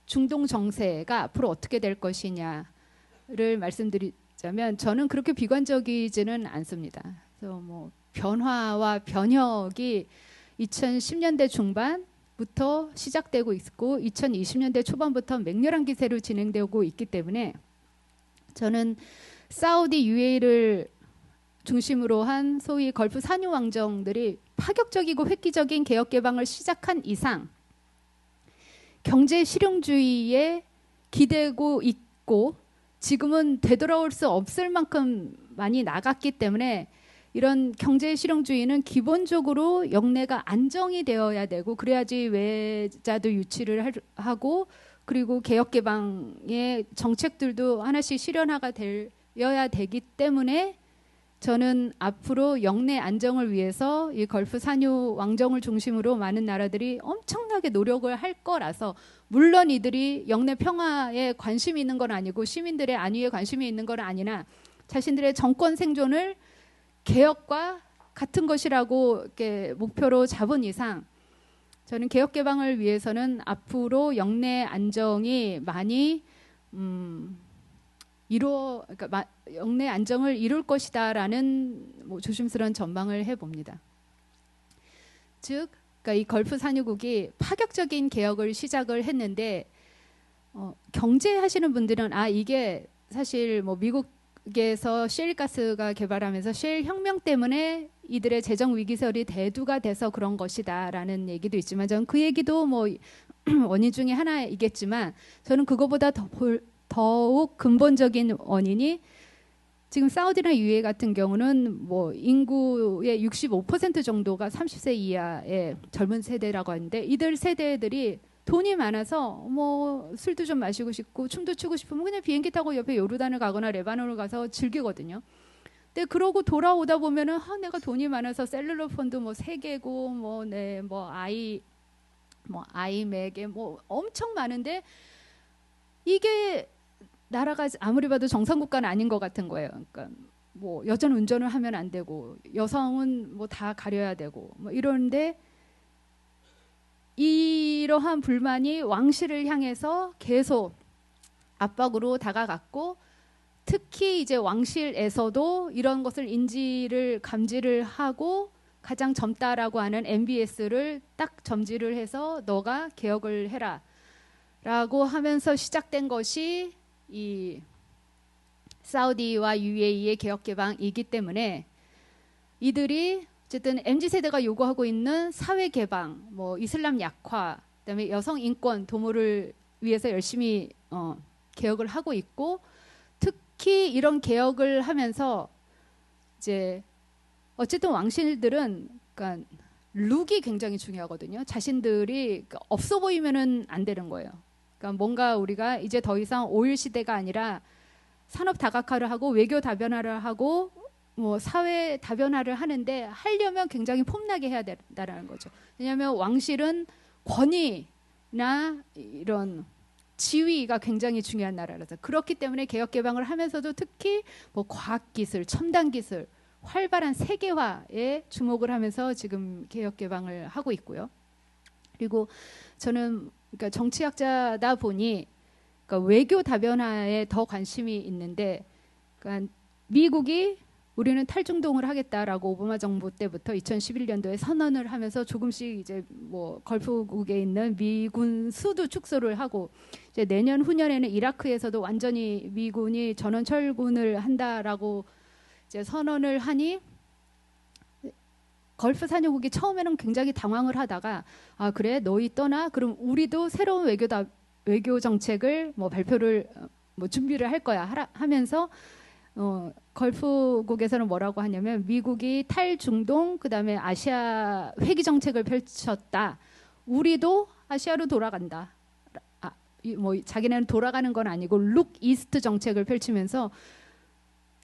중동 정세가 앞으로 어떻게 될 것이냐를 말씀드리자면, 저는 그렇게 비관적이지는 않습니다. 그래서 뭐 변화와 변혁이 2010년대 중반부터 시작되고 있고 2020년대 초반부터 맹렬한 기세로 진행되고 있기 때문에 저는 사우디 UAE를 중심으로 한 소위 걸프 산유 왕정들이 파격적이고 획기적인 개혁 개방을 시작한 이상 경제 실용주의에 기대고 있고, 지금은 되돌아올 수 없을 만큼 많이 나갔기 때문에 이런 경제 실용주의는 기본적으로 역내가 안정이 되어야 되고, 그래야지 외자도 유치를 하고, 그리고 개혁 개방의 정책들도 하나씩 실현화가 되어야 되기 때문에 저는 앞으로 역내 안정을 위해서 이 걸프 산유 왕정을 중심으로 많은 나라들이 엄청나게 노력을 할 거라서, 물론 이들이 역내 평화에 관심이 있는 건 아니고 시민들의 안위에 관심이 있는 건 아니나 자신들의 정권 생존을 개혁과 같은 것이라고 이렇게 목표로 잡은 이상 저는 개혁 개방을 위해서는 앞으로 역내 안정이 많이 그러니까 역내 안정을 이룰 것이다라는 뭐 조심스러운 전망을 해봅니다. 즉, 그러니까 이 걸프 산유국이 파격적인 개혁을 시작을 했는데 경제하시는 분들은 이게 사실 뭐 미국에서 셰일가스가 개발하면서 셰일 혁명 때문에 이들의 재정 위기설이 대두가 돼서 그런 것이다라는 얘기도 있지만, 저는 그 얘기도 뭐 원인 중에 하나이겠지만 저는 그거보다 더욱 근본적인 원인이 지금 사우디나 UAE 같은 경우는 뭐 인구의 65% 정도가 30세 이하의 젊은 세대라고 하는데, 이들 세대들이 돈이 많아서 뭐 술도 좀 마시고 싶고 춤도 추고 싶으면 그냥 비행기 타고 옆에 요르단을 가거나 레바논을 가서 즐기거든요. 근데 그러고 돌아오다 보면은 내가 돈이 많아서 셀룰러 폰도 뭐 3개고 아이맥에 뭐 엄청 많은데 이게 나라가 아무리 봐도 정상국가는 아닌 것 같은 거예요. 그러니까 뭐 여자는 운전을 하면 안 되고 여성은 뭐 다 가려야 되고 뭐 이런데, 이러한 불만이 왕실을 향해서 계속 압박으로 다가갔고, 특히 이제 왕실에서도 이런 것을 감지를 하고 가장 젊다라고 하는 MBS를 딱 점지를 해서 너가 개혁을 해라 라고 하면서 시작된 것이 이 사우디와 UAE의 개혁 개방이기 때문에, 이들이 어쨌든 MZ세대가 요구하고 있는 사회 개방, 뭐 이슬람 약화, 그다음에 여성 인권 도모를 위해서 열심히 개혁을 하고 있고, 특히 이런 개혁을 하면서 이제 어쨌든 왕실들은 그러니까 룩이 굉장히 중요하거든요. 자신들이 없어 보이면은 안 되는 거예요. 그러니까 뭔가 우리가 이제 더 이상 오일 시대가 아니라 산업 다각화를 하고 외교 다변화를 하고 뭐 사회 다변화를 하는데, 하려면 굉장히 폼나게 해야 된다는 거죠. 왜냐하면 왕실은 권위나 이런 지위가 굉장히 중요한 나라라서, 그렇기 때문에 개혁 개방을 하면서도 특히 뭐 과학기술, 첨단기술, 활발한 세계화에 주목을 하면서 지금 개혁 개방을 하고 있고요. 그리고 저는 그러니까 정치학자다 보니 그러니까 외교 다변화에 더 관심이 있는데, 그러니까 미국이 우리는 탈중동을 하겠다라고 오바마 정부 때부터 2011년도에 선언을 하면서 조금씩 이제 뭐 걸프국에 있는 미군 수도 축소를 하고 이제 내년 후년에는 이라크에서도 완전히 미군이 전원 철군을 한다라고 이제 선언을 하니 걸프 산유국이 처음에는 굉장히 당황을 하다가 아 그래 너희 떠나 그럼 우리도 새로운 외교 정책을 뭐 발표를 뭐 준비를 할 거야 하면서 걸프국에서는 뭐라고 하냐면 미국이 탈중동 그다음에 아시아 회귀 정책을 펼쳤다. 우리도 아시아로 돌아간다. 뭐 자기네는 돌아가는 건 아니고 룩 이스트 정책을 펼치면서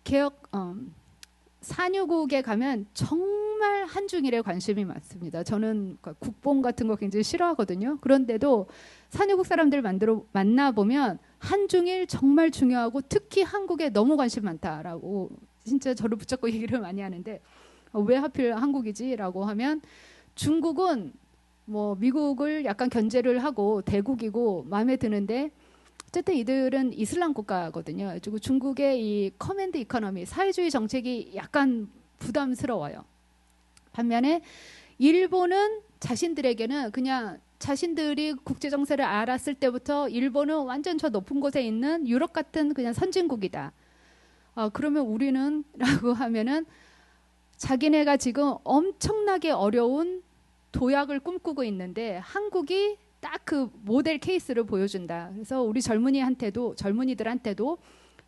개혁 산유국에 가면 정말 한중일에 관심이 많습니다. 저는 국뽕 같은 거 굉장히 싫어하거든요. 그런데도 산유국 사람들 만나보면 한중일 정말 중요하고 특히 한국에 너무 관심 많다라고 진짜 저를 붙잡고 얘기를 많이 하는데 왜 하필 한국이지라고 하면 중국은 뭐 미국을 약간 견제를 하고 대국이고 마음에 드는데 어쨌든 이들은 이슬람 국가거든요. 그리고 중국의 이 커맨드 이코노미 사회주의 정책이 약간 부담스러워요. 반면에 일본은 자신들에게는 그냥 자신들이 국제 정세를 알았을 때부터 일본은 완전 저 높은 곳에 있는 유럽 같은 그냥 선진국이다. 그러면 우리는 라고 하면은 자기네가 지금 엄청나게 어려운 도약을 꿈꾸고 있는데 한국이 딱 그 모델 케이스를 보여준다. 그래서 우리 젊은이들한테도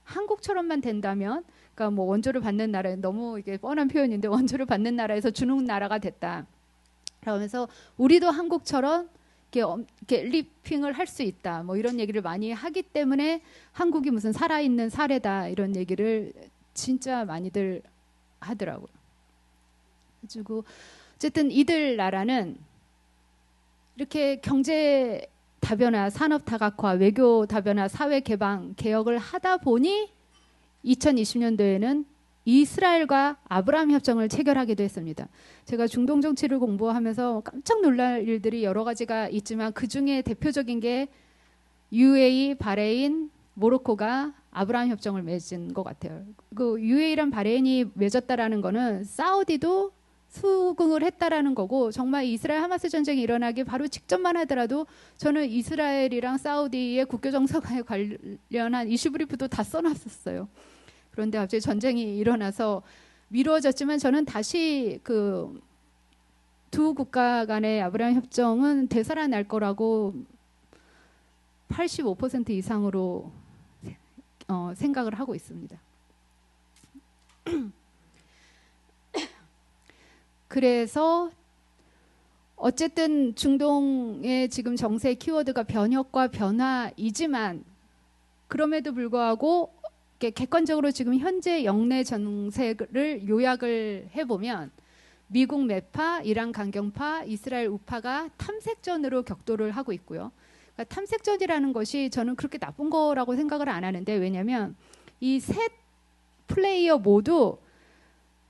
한국처럼만 된다면, 그러니까 뭐 원조를 받는 나라 너무 이게 뻔한 표현인데 원조를 받는 나라에서 주는 나라가 됐다. 그러면서 우리도 한국처럼 이렇게 리핑을 할 수 있다. 뭐 이런 얘기를 많이 하기 때문에 한국이 무슨 살아있는 사례다 이런 얘기를 진짜 많이들 하더라고요. 그리고 어쨌든 이들 나라는 이렇게 경제 다변화, 산업 다각화, 외교 다변화, 사회 개방, 개혁을 하다 보니 2020년도에는 이스라엘과 아브라함 협정을 체결하기도 했습니다. 제가 중동 정치를 공부하면서 깜짝 놀랄 일들이 여러 가지가 있지만 그 중에 대표적인 게 UAE, 바레인, 모로코가 아브라함 협정을 맺은 것 같아요. 그 UAE랑 바레인이 맺었다라는 거는 사우디도 수긍을 했다라는 거고 정말 이스라엘 하마스 전쟁이 일어나기 바로 직전만 하더라도 저는 이스라엘이랑 사우디의 국교 정상화에 관련한 이슈 브리프도 다 써놨었어요. 그런데 갑자기 전쟁이 일어나서 미루어졌지만 저는 다시 그 두 국가 간의 아브라함 협정은 되살아날 거라고 85% 이상으로 생각을 하고 있습니다. 그래서 어쨌든 중동의 지금 정세 키워드가 변혁과 변화이지만 그럼에도 불구하고 객관적으로 지금 현재 영내 정세를 요약을 해보면 미국 매파, 이란 강경파, 이스라엘 우파가 탐색전으로 격돌을 하고 있고요. 그러니까 탐색전이라는 것이 저는 그렇게 나쁜 거라고 생각을 안 하는데 왜냐하면 이 셋 플레이어 모두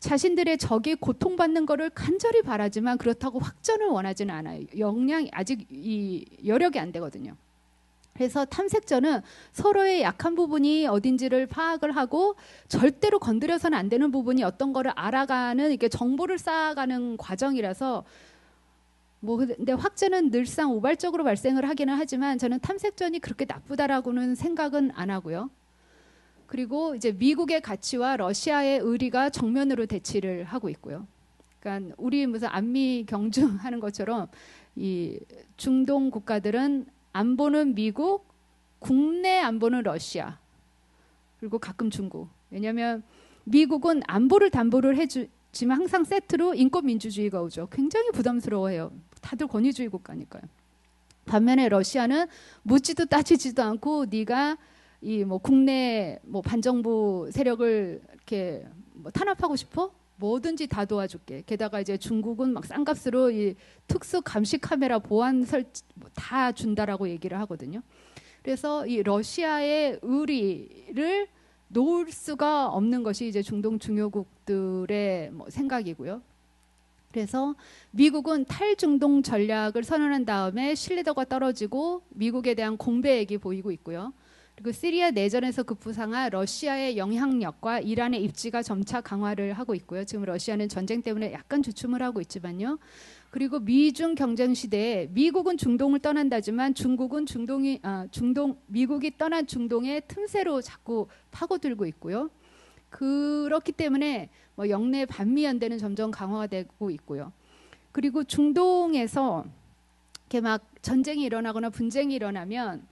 자신들의 적이 고통받는 것을 간절히 바라지만 그렇다고 확전을 원하지는 않아요. 역량이 아직 이 여력이 안 되거든요. 그래서 탐색전은 서로의 약한 부분이 어딘지를 파악을 하고 절대로 건드려서는 안 되는 부분이 어떤 거를 알아가는 이렇게 정보를 쌓아가는 과정이라서 뭐 근데 확전은 늘상 우발적으로 발생을 하기는 하지만 저는 탐색전이 그렇게 나쁘다라고는 생각은 안 하고요. 그리고 이제 미국의 가치와 러시아의 의리가 정면으로 대치를 하고 있고요. 그러니까 우리 무슨 안미 경중하는 것처럼 이 중동 국가들은 안보는 미국, 국내 안보는 러시아, 그리고 가끔 중국. 왜냐하면 미국은 안보를 담보를 해주지만 항상 세트로 인권 민주주의가 오죠. 굉장히 부담스러워해요. 다들 권위주의 국가니까요. 반면에 러시아는 묻지도 따지지도 않고 네가 이 뭐 국내 뭐 반정부 세력을 이렇게 뭐 탄압하고 싶어? 뭐든지 다 도와줄게. 게다가 이제 중국은 막 싼값으로 이 특수 감시 카메라 보안 다 준다라고 얘기를 하거든요. 그래서 이 러시아의 의리를 놓을 수가 없는 것이 이제 중동 중요국들의 뭐 생각이고요. 그래서 미국은 탈중동 전략을 선언한 다음에 신뢰도가 떨어지고 미국에 대한 공배액이 보이고 있고요. 그리고 시리아 내전에서 급부상한 러시아의 영향력과 이란의 입지가 점차 강화를 하고 있고요. 지금 러시아는 전쟁 때문에 약간 주춤을 하고 있지만요. 그리고 미중 경쟁 시대에 미국은 중동을 떠난다지만 중국은 미국이 떠난 중동의 틈새로 자꾸 파고들고 있고요. 그렇기 때문에 뭐 영내 반미 연대는 점점 강화가 되고 있고요. 그리고 중동에서 이렇게 막 전쟁이 일어나거나 분쟁이 일어나면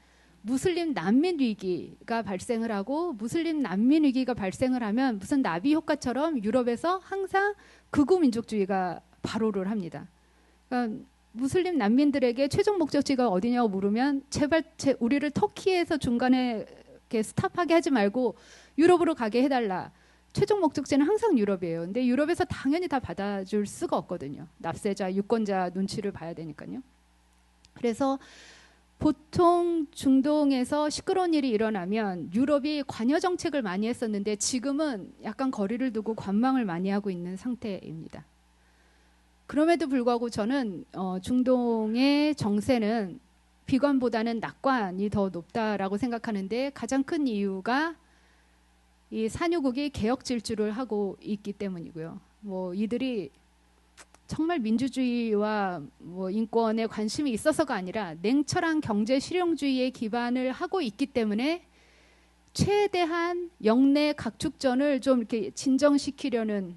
무슬림 난민 위기가 발생을 하고, 무슬림 난민 위기가 발생을 하면 무슨 나비 효과처럼 유럽에서 항상 극우 민족주의가 발호를 합니다. 그러니까 무슬림 난민들에게 최종 목적지가 어디냐고 물으면 제발 우리를 터키에서 중간에 이렇게 스탑하게 하지 말고 유럽으로 가게 해달라. 최종 목적지는 항상 유럽이에요. 근데 유럽에서 당연히 다 받아줄 수가 없거든요. 납세자, 유권자 눈치를 봐야 되니까요. 그래서 보통 중동에서 시끄러운 일이 일어나면 유럽이 관여 정책을 많이 했었는데 지금은 약간 거리를 두고 관망을 많이 하고 있는 상태입니다. 그럼에도 불구하고 저는 중동의 정세는 비관보다는 낙관이 더 높다라고 생각하는데, 가장 큰 이유가 이 산유국이 개혁 질주를 하고 있기 때문이고요. 뭐 이들이 정말 민주주의와 뭐 인권에 관심이 있어서가 아니라 냉철한 경제 실용주의에 기반을 하고 있기 때문에 최대한 영내 각축전을 좀 이렇게 진정시키려는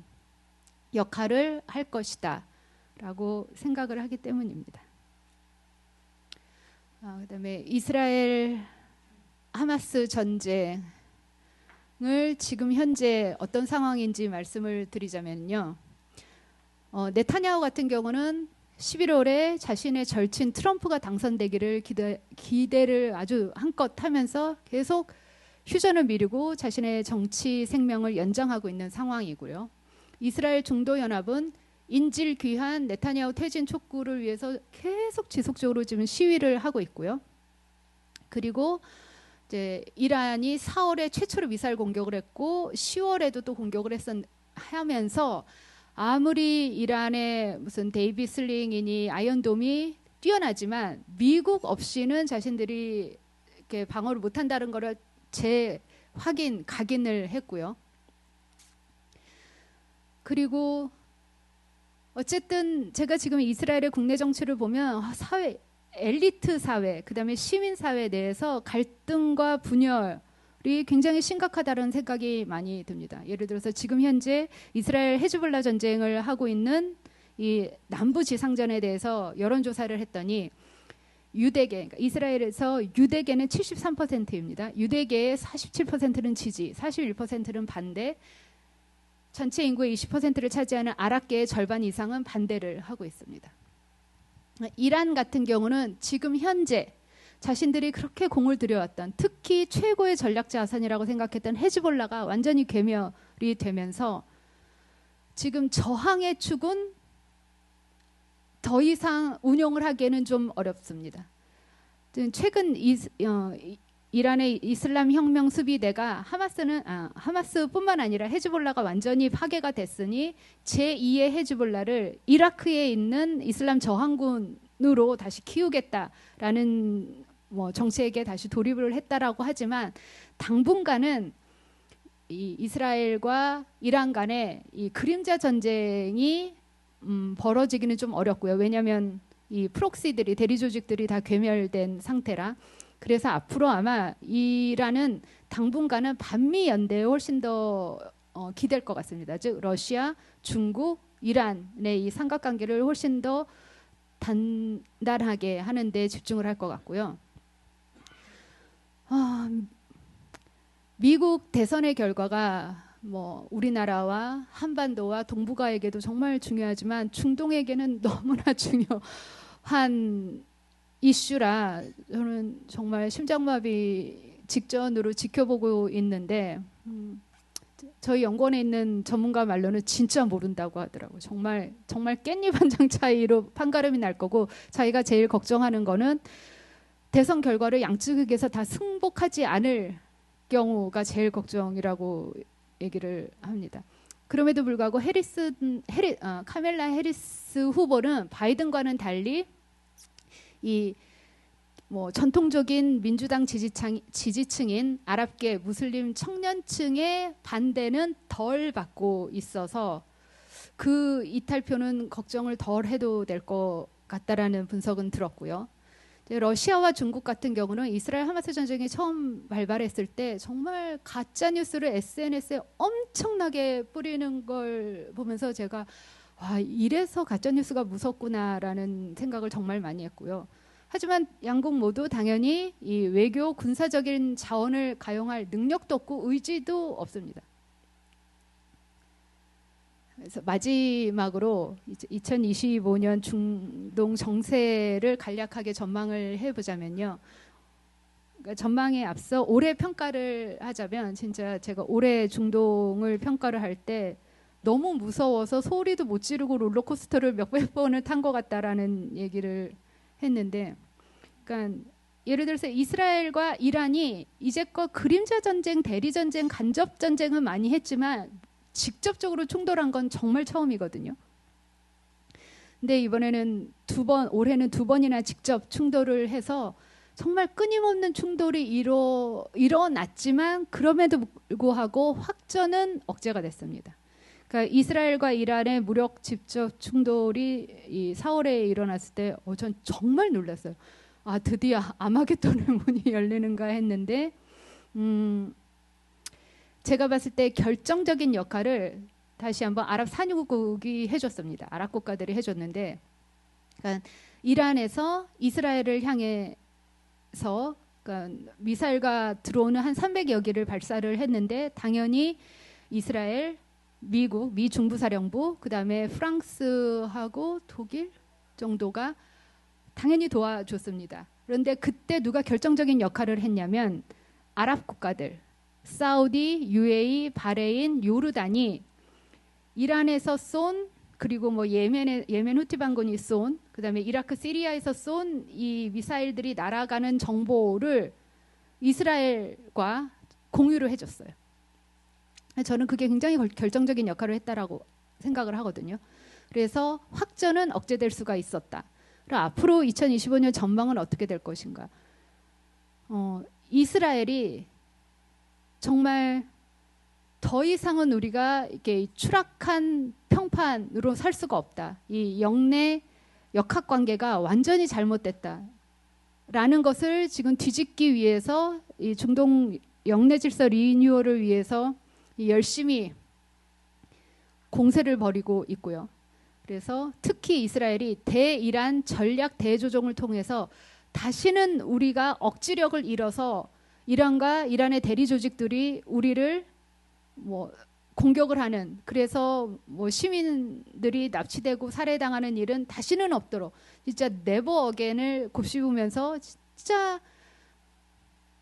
역할을 할 것이다라고 생각을 하기 때문입니다. 그다음에 이스라엘 하마스 전쟁을 지금 현재 어떤 상황인지 말씀을 드리자면요. 네타냐후 같은 경우는 11월에 자신의 절친 트럼프가 당선되기를 기대를 아주 한껏 하면서 계속 휴전을 미루고 자신의 정치 생명을 연장하고 있는 상황이고요. 이스라엘 중도연합은 인질 귀환 네타냐후 퇴진 촉구를 위해서 계속 지속적으로 지금 시위를 하고 있고요. 그리고 이제 이란이 4월에 최초로 미사일 공격을 했고 10월에도 또 공격을 하면서 아무리 이란의 무슨 데이비 슬링이니 아이언돔이 뛰어나지만 미국 없이는 자신들이 이렇게 방어를 못한다는 것을 각인을 했고요. 그리고 어쨌든 제가 지금 이스라엘의 국내 정치를 보면 사회, 엘리트 사회, 그다음에 시민 사회 내에서 갈등과 분열이 굉장히 심각하다는 생각이 많이 듭니다. 예를 들어서 지금 현재 이스라엘 헤즈볼라 전쟁을 하고 있는 이 남부 지상전에 대해서 여론조사를 했더니 유대계, 그러니까 이스라엘에서 유대계는 73%입니다. 유대계의 47%는 지지, 41%는 반대, 전체 인구의 20%를 차지하는 아랍계의 절반 이상은 반대를 하고 있습니다. 이란 같은 경우는 지금 현재 자신들이 그렇게 공을 들여왔던, 특히 최고의 전략 자산이라고 생각했던 헤즈볼라가 완전히 괴멸이 되면서 지금 저항의 축은 더 이상 운용을 하기에는 좀 어렵습니다. 최근 이란의 이슬람 혁명 수비대가 하마스뿐만 아니라 헤즈볼라가 완전히 파괴가 됐으니 제2의 헤즈볼라를 이라크에 있는 이슬람 저항군으로 다시 키우겠다라는 정책에 다시 돌입을 했다라고 하지만 당분간은 이 이스라엘과 이란 간의 이 그림자 전쟁이 벌어지기는 좀 어렵고요. 왜냐하면 이 프록시들이, 대리 조직들이 다 괴멸된 상태라. 그래서 앞으로 아마 이란은 당분간은 반미 연대에 훨씬 더 기댈 것 같습니다. 즉 러시아, 중국, 이란의 이 삼각관계를 훨씬 더 단단하게 하는 데 집중을 할 것 같고요. 미국 대선의 결과가 뭐 우리나라와 한반도와 동북아에게도 정말 중요하지만 중동에게는 너무나 중요한 이슈라 저는 정말 심장마비 직전으로 지켜보고 있는데 저희 연구원에 있는 전문가 말로는 진짜 모른다고 하더라고요. 정말 깻잎 한 장 차이로 판가름이 날 거고, 자기가 제일 걱정하는 거는 대선 결과를 양측에서 다 승복하지 않을 경우가 제일 걱정이라고 얘기를 합니다. 그럼에도 불구하고 카멜라 해리스 후보는 바이든과는 달리 이 뭐 전통적인 민주당 지지층인 아랍계 무슬림 청년층의 반대는 덜 받고 있어서 그 이탈표는 걱정을 덜 해도 될 것 같다라는 분석은 들었고요. 러시아와 중국 같은 경우는 이스라엘 하마스 전쟁이 처음 발발했을 때 정말 가짜 뉴스를 SNS에 엄청나게 뿌리는 걸 보면서 제가 와, 이래서 가짜 뉴스가 무섭구나라는 생각을 정말 많이 했고요. 하지만 양국 모두 당연히 이 외교 군사적인 자원을 가용할 능력도 없고 의지도 없습니다. 그래서 마지막으로 2025년 중동 정세를 간략하게 전망을 해보자면요. 그러니까 전망에 앞서 올해 평가를 하자면 진짜 제가 올해 중동을 평가를 할 때 너무 무서워서 소리도 못 지르고 롤러코스터를 몇백 번을 탄 것 같다라는 얘기를 했는데, 그러니까 예를 들어서 이스라엘과 이란이 이제껏 그림자 전쟁, 대리 전쟁, 간접 전쟁은 많이 했지만 직접적으로 충돌한 건 정말 처음이거든요. 근데 이번에는 올해는 두 번이나 직접 충돌을 해서 정말 끊임없는 충돌이 일어났지만 그럼에도 불구하고 확전은 억제가 됐습니다. 그러니까 이스라엘과 이란의 무력 직접 충돌이 이 4월에 일어났을 때 전 정말 놀랐어요. 아, 드디어 아마겟돈의 문이 열리는가 했는데 제가 봤을 때 결정적인 역할을 다시 한번 아랍 산유국이 해줬습니다. 아랍 국가들이 해줬는데, 그러니까 이란에서 이스라엘을 향해서 그러니까 미사일과 드론을 한 300여 기를 발사를 했는데 당연히 이스라엘, 미국, 미 중부사령부, 그 다음에 프랑스하고 독일 정도가 당연히 도와줬습니다. 그런데 그때 누가 결정적인 역할을 했냐면 아랍 국가들, 사우디, UAE, 바레인, 요르단이 이란에서 쏜, 그리고 뭐 예멘 후티 반군이 쏜, 그다음에 이라크, 시리아에서 쏜 이 미사일들이 날아가는 정보를 이스라엘과 공유를 해줬어요. 저는 그게 굉장히 결정적인 역할을 했다라고 생각을 하거든요. 그래서 확전은 억제될 수가 있었다. 그럼 앞으로 2025년 전망은 어떻게 될 것인가? 이스라엘이 정말 더 이상은 우리가 이렇게 추락한 평판으로 살 수가 없다. 이 영내 역학 관계가 완전히 잘못됐다라는 것을 지금 뒤집기 위해서 이 중동 영내 질서 리뉴얼을 위해서 열심히 공세를 벌이고 있고요. 그래서 특히 이스라엘이 대이란 전략 대조정을 통해서 다시는 우리가 억지력을 잃어서 이란과 이란의 대리 조직들이 우리를 뭐 공격을 하는, 그래서 뭐 시민들이 납치되고 살해당하는 일은 다시는 없도록 진짜 네버 어게인을 곱씹으면서 진짜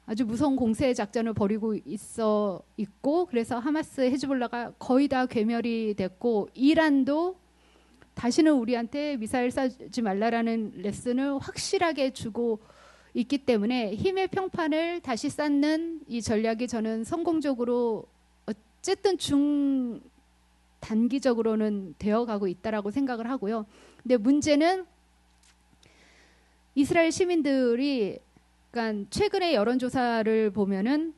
아주 무서운 공세 작전을 벌이고 있고, 그래서 하마스, 헤즈볼라가 거의 다 괴멸이 됐고 이란도 다시는 우리한테 미사일 쏴주지 말라라는 레슨을 확실하게 주고 있기 때문에 힘의 평판을 다시 쌓는 이 전략이 저는 성공적으로 어쨌든 중단기적으로는 되어가고 있다라고 생각을 하고요. 근데 문제는 이스라엘 시민들이, 그러니까 최근의 여론조사를 보면은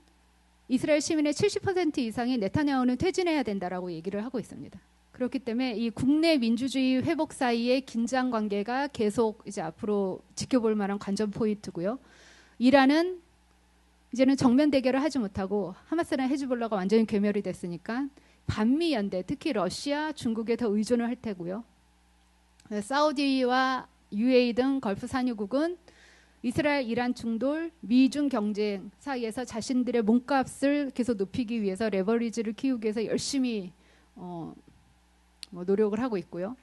이스라엘 시민의 70% 이상이 네타냐후는 퇴진해야 된다라고 얘기를 하고 있습니다. 그렇기 때문에 이 국내 민주주의 회복 사이의 긴장 관계가 계속 이제 앞으로 지켜볼 만한 관전 포인트고요. 이란은 이제는 정면 대결을 하지 못하고 하마스나 헤즈볼라가 완전히 괴멸이 됐으니까 반미 연대, 특히 러시아, 중국에 더 의존을 할 테고요. 사우디와 UAE 등 걸프 산유국은 이스라엘, 이란 충돌, 미중 경쟁 사이에서 자신들의 몸값을 계속 높이기 위해서 레버리지를 키우기 위해서 열심히 노력을 하고 있고요.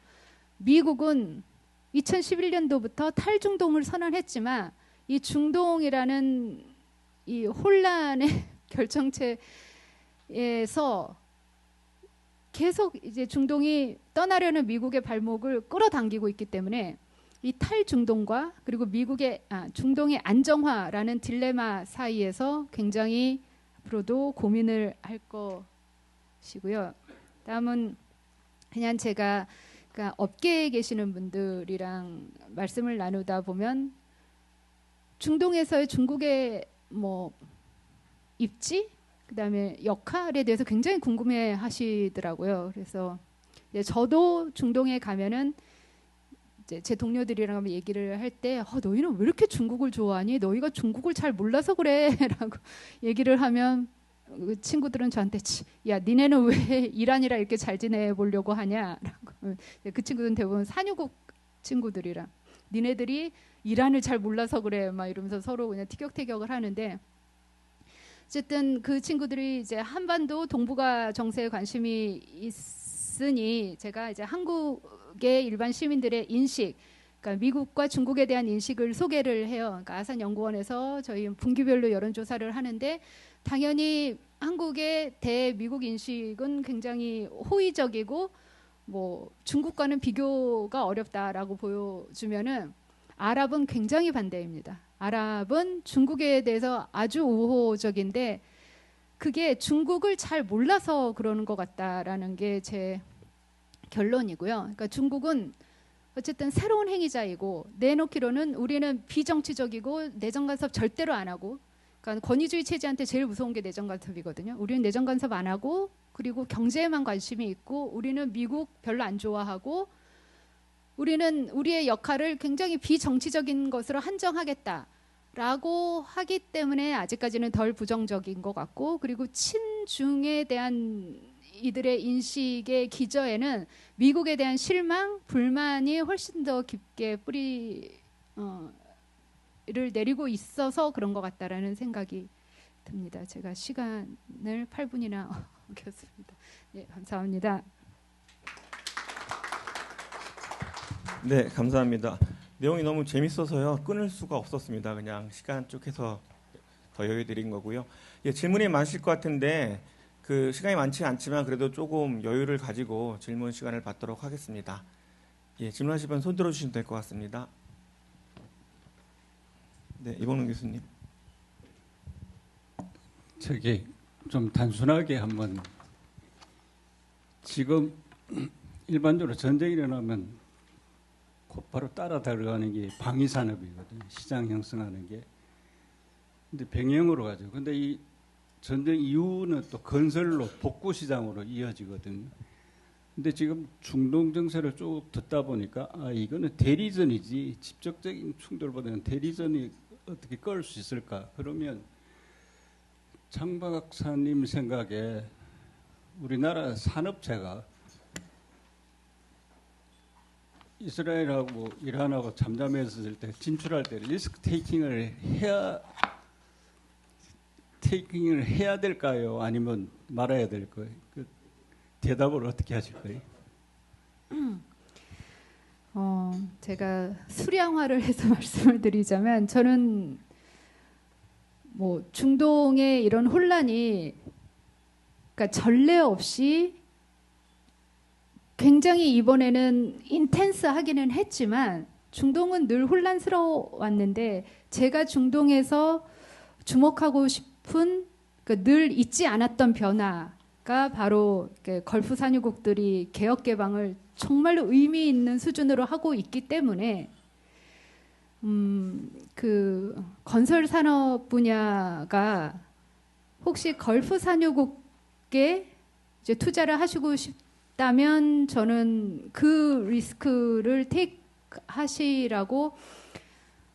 미국은 2011년도부터 탈중동을 선언했지만 이 중동이라는 이 혼란의 결정체에서 계속 이제 중동이 떠나려는 미국의 발목을 끌어당기고 있기 때문에 이 탈중동과 그리고 중동의 안정화라는 딜레마 사이에서 굉장히 앞으로도 고민을 할 것이고요. 다음은 그냥 제가 그러니까 업계에 계시는 분들이랑 말씀을 나누다 보면 중동에서의 중국의 뭐 입지, 그다음에 역할에 대해서 굉장히 궁금해하시더라고요. 그래서 이제 저도 중동에 가면은 이제 제 동료들이랑 얘기를 할 때 너희는 왜 이렇게 중국을 좋아하니? 너희가 중국을 잘 몰라서 그래라고 얘기를 하면 그 친구들은 저한테 야 니네는 왜 이란이랑 이렇게 잘 지내보려고 하냐라고. 그 친구들은 대부분 산유국 친구들이라 니네들이 이란을 잘 몰라서 그래 막 이러면서 서로 그냥 티격태격을 하는데, 어쨌든 그 친구들이 이제 한반도 동북아 정세에 관심이 있으니 제가 이제 한국의 일반 시민들의 인식, 그러니까 미국과 중국에 대한 인식을 소개를 해요. 그러니까 아산연구원에서 저희 분기별로 여론조사를 하는데 당연히 한국의 대미국 인식은 굉장히 호의적이고 뭐 중국과는 비교가 어렵다라고 보여주면은 아랍은 굉장히 반대입니다. 아랍은 중국에 대해서 아주 우호적인데 그게 중국을 잘 몰라서 그러는 것 같다라는 게 제 결론이고요. 그러니까 중국은 어쨌든 새로운 행위자이고 내놓기로는 우리는 비정치적이고 내정 간섭 절대로 안 하고, 그러니까 권위주의 체제한테 제일 무서운 게 내정 간섭이거든요. 우리는 내정 간섭 안 하고 그리고 경제에만 관심이 있고 우리는 미국 별로 안 좋아하고 우리는 우리의 역할을 굉장히 비정치적인 것으로 한정하겠다라고 하기 때문에 아직까지는 덜 부정적인 것 같고, 그리고 친중에 대한 이들의 인식의 기저에는 미국에 대한 실망, 불만이 훨씬 더 깊게 뿌리를 내리고 있어서 그런 것 같다라는 생각이 듭니다. 제가 시간을 8분이나 어겼습니다. 네, 감사합니다. 네, 감사합니다. 내용이 너무 재밌어서요. 끊을 수가 없었습니다. 그냥 시간 쭉 해서 더 여유 드린 거고요. 예, 질문이 많으실 것 같은데 그 시간이 많지 않지만 그래도 조금 여유를 가지고 질문 시간을 받도록 하겠습니다. 예, 질문하시면 손 들어주시면 될 것 같습니다. 네, 이봉훈 교수님. 저기 좀 단순하게 한번, 지금 일반적으로 전쟁이 일어나면 곧바로 따라 들어가는 게 방위산업이거든요. 시장 형성하는 게. 근데 병행으로 가죠. 근데 이 전쟁 이후는 또 건설로 복구 시장으로 이어지거든요. 근데 지금 중동 정세를 쭉 듣다 보니까 이거는 대리전이지 직접적인 충돌보다는 대리전이 어떻게 끌 수 있을까? 그러면 장 박사님 생각에 우리나라 산업체가 이스라엘하고 이란하고 잠잠했을 때 진출할 때 리스크 테이킹을 해야 될까요? 아니면 말아야 될 거예요? 그 대답을 어떻게 하실 거예요? 제가 수량화를 해서 말씀을 드리자면 저는 뭐 중동의 이런 혼란이 그러니까 전례 없이 굉장히 이번에는 인텐스하기는 했지만 중동은 늘 혼란스러웠는데 제가 중동에서 주목하고 싶은 늘 잊지 않았던 변화가 바로 걸프 산유국들이 개혁 개방을 정말로 의미 있는 수준으로 하고 있기 때문에 그 건설 산업 분야가 혹시 걸프 산유국에 이제 투자를 하시고 싶다면 저는 그 리스크를 택하시라고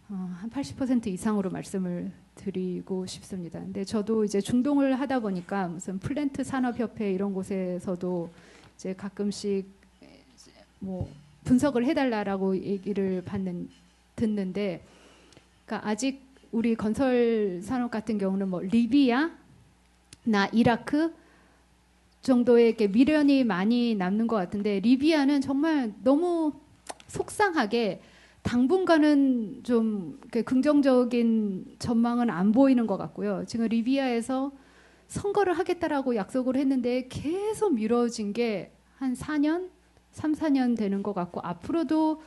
한 80% 이상으로 말씀을 드리고 싶습니다. 근데 저도 이제 중동을 하다 보니까 무슨 플랜트 산업협회 이런 곳에서도 이제 가끔씩 뭐 분석을 해달라라고 얘기를 듣는데, 그러니까 아직 우리 건설 산업 같은 경우는 뭐 리비아나 이라크 정도의 이렇게 미련이 많이 남는 것 같은데 리비아는 정말 너무 속상하게 당분간은 좀 긍정적인 전망은 안 보이는 것 같고요. 지금 리비아에서 선거를 하겠다라고 약속을 했는데 계속 미뤄진 게 한 4년, 3, 4년 되는 것 같고 앞으로도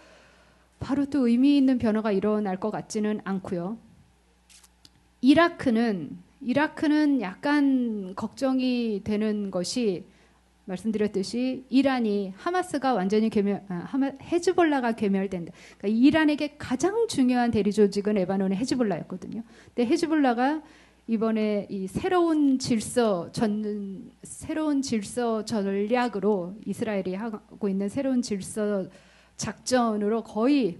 바로 또 의미 있는 변화가 일어날 것 같지는 않고요. 이라크는 약간 걱정이 되는 것이 말씀드렸듯이 이란이 하마스가 완전히 헤즈볼라가 괴멸된다. 그러니까 이란에게 가장 중요한 대리 조직은 레바논의 헤즈볼라였거든요. 근데 헤즈볼라가 이번에 이 새로운 질서 전략으로 이스라엘이 하고 있는 새로운 질서 작전으로 거의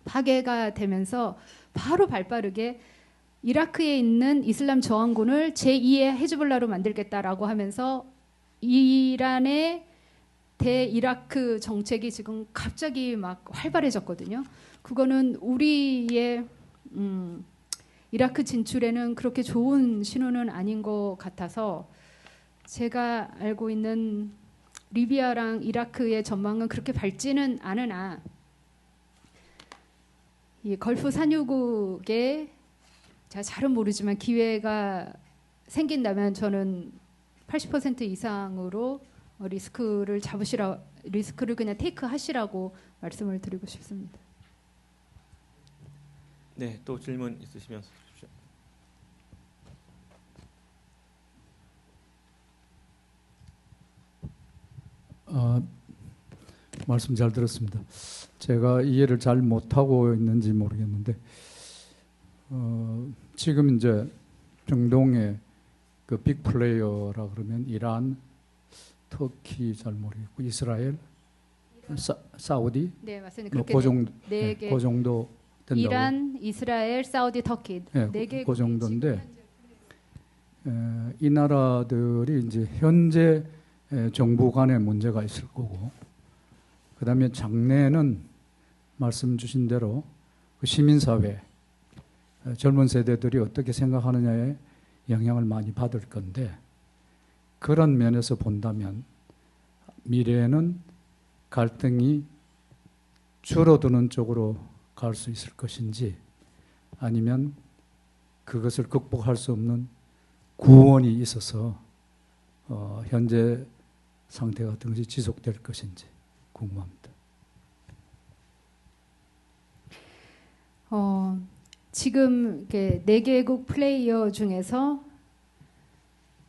파괴가 되면서 바로 발빠르게 이라크에 있는 이슬람 저항군을 제2의 헤즈볼라로 만들겠다라고 하면서 이란의 대이라크 정책이 지금 갑자기 막 활발해졌거든요. 그거는 우리의 이라크 진출에는 그렇게 좋은 신호는 아닌 것 같아서 제가 알고 있는 리비아랑 이라크의 전망은 그렇게 밝지는 않으나 이 걸프 산유국에 제가 잘은 모르지만 기회가 생긴다면 저는 80% 이상으로 리스크를 그냥 테이크하시라고 말씀을 드리고 싶습니다. 네, 또 질문 있으시면 주십시오. 말씀 잘 들었습니다. 제가 이해를 잘 못하고 있는지 모르겠는데 지금 이제 중동의 그 빅 플레이어라 그러면 이란, 터키 잘 모르겠고 이스라엘, 사우디, 네 맞습니다. 그 정도, 네 개. 그 정도 된다고. 이란, 이스라엘, 사우디, 터키 네 개. 그 정도인데 이 나라들이 이제 현재 정부 간에 문제가 있을 거고, 그다음에 장래에는 말씀 주신 대로 그 시민사회, 젊은 세대들이 어떻게 생각하느냐에 영향을 많이 받을 건데, 그런 면에서 본다면 미래에는 갈등이 줄어드는 쪽으로 갈 수 있을 것인지, 아니면 그것을 극복할 수 없는 구원이 있어서 현재 상태가 등시 지속될 것인지 궁금합니다. 지금 4개국 플레이어 중에서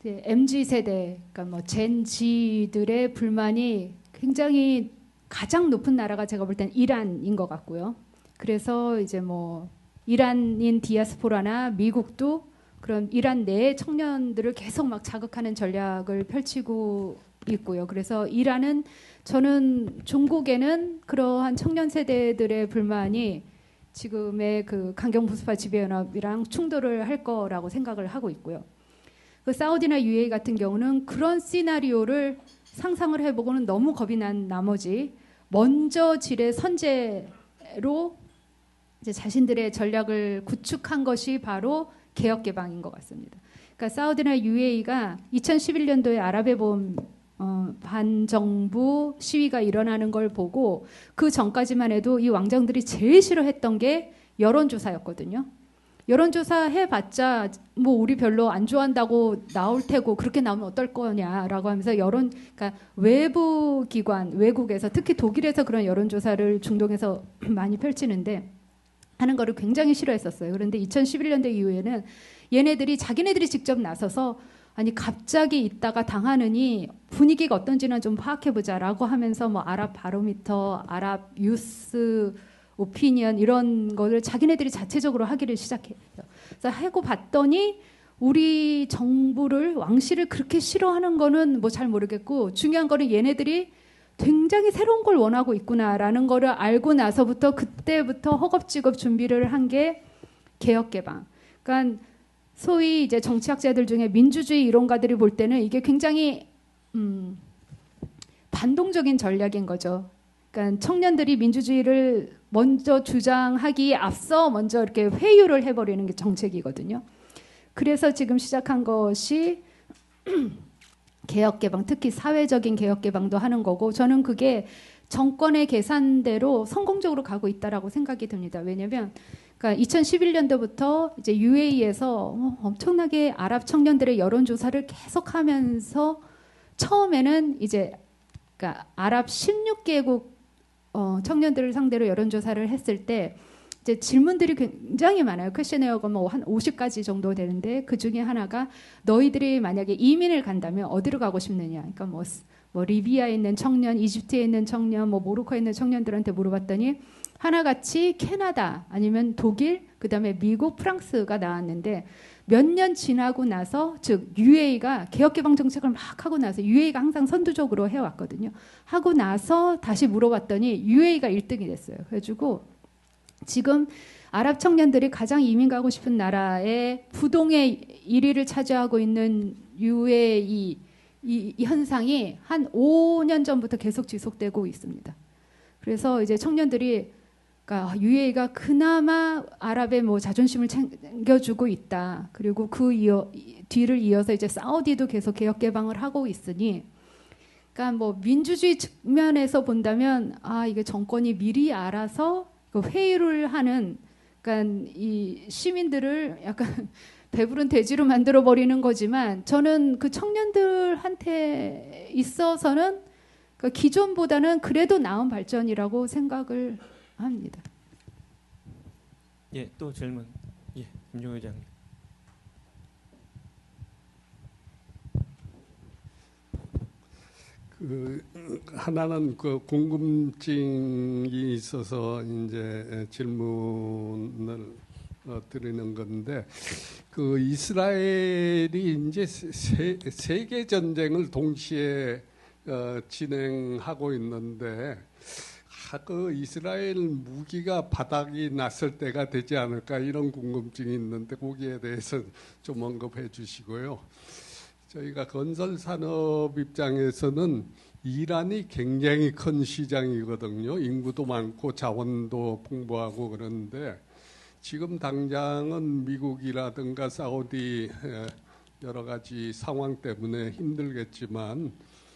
MZ 세대, 그러니까 뭐 젠지들의 불만이 굉장히 가장 높은 나라가 제가 볼 땐 이란인 것 같고요. 그래서 이제 뭐 이란인 디아스포라나 미국도 그런 이란 내 청년들을 계속 막 자극하는 전략을 펼치고 있고요. 그래서 이란은, 저는 종국에는 그러한 청년 세대들의 불만이 지금의 그 강경보수파 지배연합이랑 충돌을 할 거라고 생각을 하고 있고요. 그 사우디나 UAE 같은 경우는 그런 시나리오를 상상을 해보고는 너무 겁이 난 나머지 먼저 지뢰 선제로 이제 자신들의 전략을 구축한 것이 바로 개혁 개방인 것 같습니다. 그러니까 사우디나 UAE가 2011년도에 아랍의 봄 반정부 시위가 일어나는 걸 보고 그 전까지만 해도 이 왕정들이 제일 싫어했던 게 여론조사였거든요. 여론조사 해봤자 뭐 우리 별로 안 좋아한다고 나올 테고 그렇게 나오면 어떨 거냐라고 하면서 그러니까 외부 기관, 외국에서 특히 독일에서 그런 여론조사를 중동에서 많이 펼치는데 하는 거를 굉장히 싫어했었어요. 그런데 2011년대 이후에는 얘네들이 자기네들이 직접 나서서 아니 갑자기 있다가 당하느니 분위기가 어떤지는 좀 파악해보자라고 하면서 뭐 아랍 바로미터, 아랍 유스 오피니언 이런 거를 자기네들이 자체적으로 하기를 시작해요. 그래서 하고 봤더니 우리 정부를, 왕실을 그렇게 싫어하는 거는 뭐 잘 모르겠고, 중요한 거는 얘네들이 굉장히 새로운 걸 원하고 있구나라는 거를 알고 나서부터 그때부터 허겁지겁 준비를 한 게 개혁 개방. 그러니까 소위 이제 정치학자들 중에 민주주의 이론가들이 볼 때는 이게 굉장히 반동적인 전략인 거죠. 그러니까 청년들이 민주주의를 먼저 주장하기에 앞서 먼저 이렇게 회유를 해버리는 게 정책이거든요. 그래서 지금 시작한 것이 개혁 개방, 특히 사회적인 개혁 개방도 하는 거고, 저는 그게 정권의 계산대로 성공적으로 가고 있다라고 생각이 듭니다. 왜냐하면 그러니까 2011년도부터 이제 UAE에서 엄청나게 아랍 청년들의 여론조사를 계속하면서 처음에는 이제 그러니까 아랍 16개국 청년들을 상대로 여론조사를 했을 때 이제 질문들이 굉장히 많아요. 퀘셔네어가 뭐 한 50가지 정도 되는데 그 중에 하나가 너희들이 만약에 이민을 간다면 어디로 가고 싶느냐. 그러니까 뭐 리비아에 있는 청년, 이집트에 있는 청년, 뭐 모로코에 있는 청년들한테 물어봤더니 하나같이 캐나다 아니면 독일, 그다음에 미국, 프랑스가 나왔는데 몇 년 지나고 나서 즉 UAE가 개혁개방 정책을 막 하고 나서 UAE가 항상 선두적으로 해왔거든요. 하고 나서 다시 물어봤더니 UAE가 1등이 됐어요. 그래가지고 지금 아랍 청년들이 가장 이민 가고 싶은 나라의 부동의 1위를 차지하고 있는 UAE 이 현상이 한 5년 전부터 계속 지속되고 있습니다. 그래서 이제 청년들이 그러니까 UAE가 그나마 아랍의 뭐 자존심을 챙겨주고 있다. 그리고 그 뒤를 이어서 이제 사우디도 계속 개혁 개방을 하고 있으니, 그러니까 뭐 민주주의 측면에서 본다면 이게 정권이 미리 알아서 그 회유를 하는, 그러니까 이 시민들을 약간 배부른 돼지로 만들어 버리는 거지만 저는 그 청년들한테 있어서는 그 기존보다는 그래도 나은 발전이라고 생각을 합니다. 예, 또 질문. 예, 김종호 회장님. 하나는 그 궁금증이 있어서 이제 질문을 드리는 건데, 그 이스라엘이 이제 세계 전쟁을 동시에 진행하고 있는데, 그 이스라엘 무기가 바닥이 났을 때가 되지 않을까 이런 궁금증이 있는데 거기에 대해서 좀 언급해 주시고요. 저희가 건설 산업 입장에서는 이란이 굉장히 큰 시장이거든요. 인구도 많고 자원도 풍부하고 그런데 지금 당장은 미국이라든가 사우디 여러 가지 상황 때문에 힘들겠지만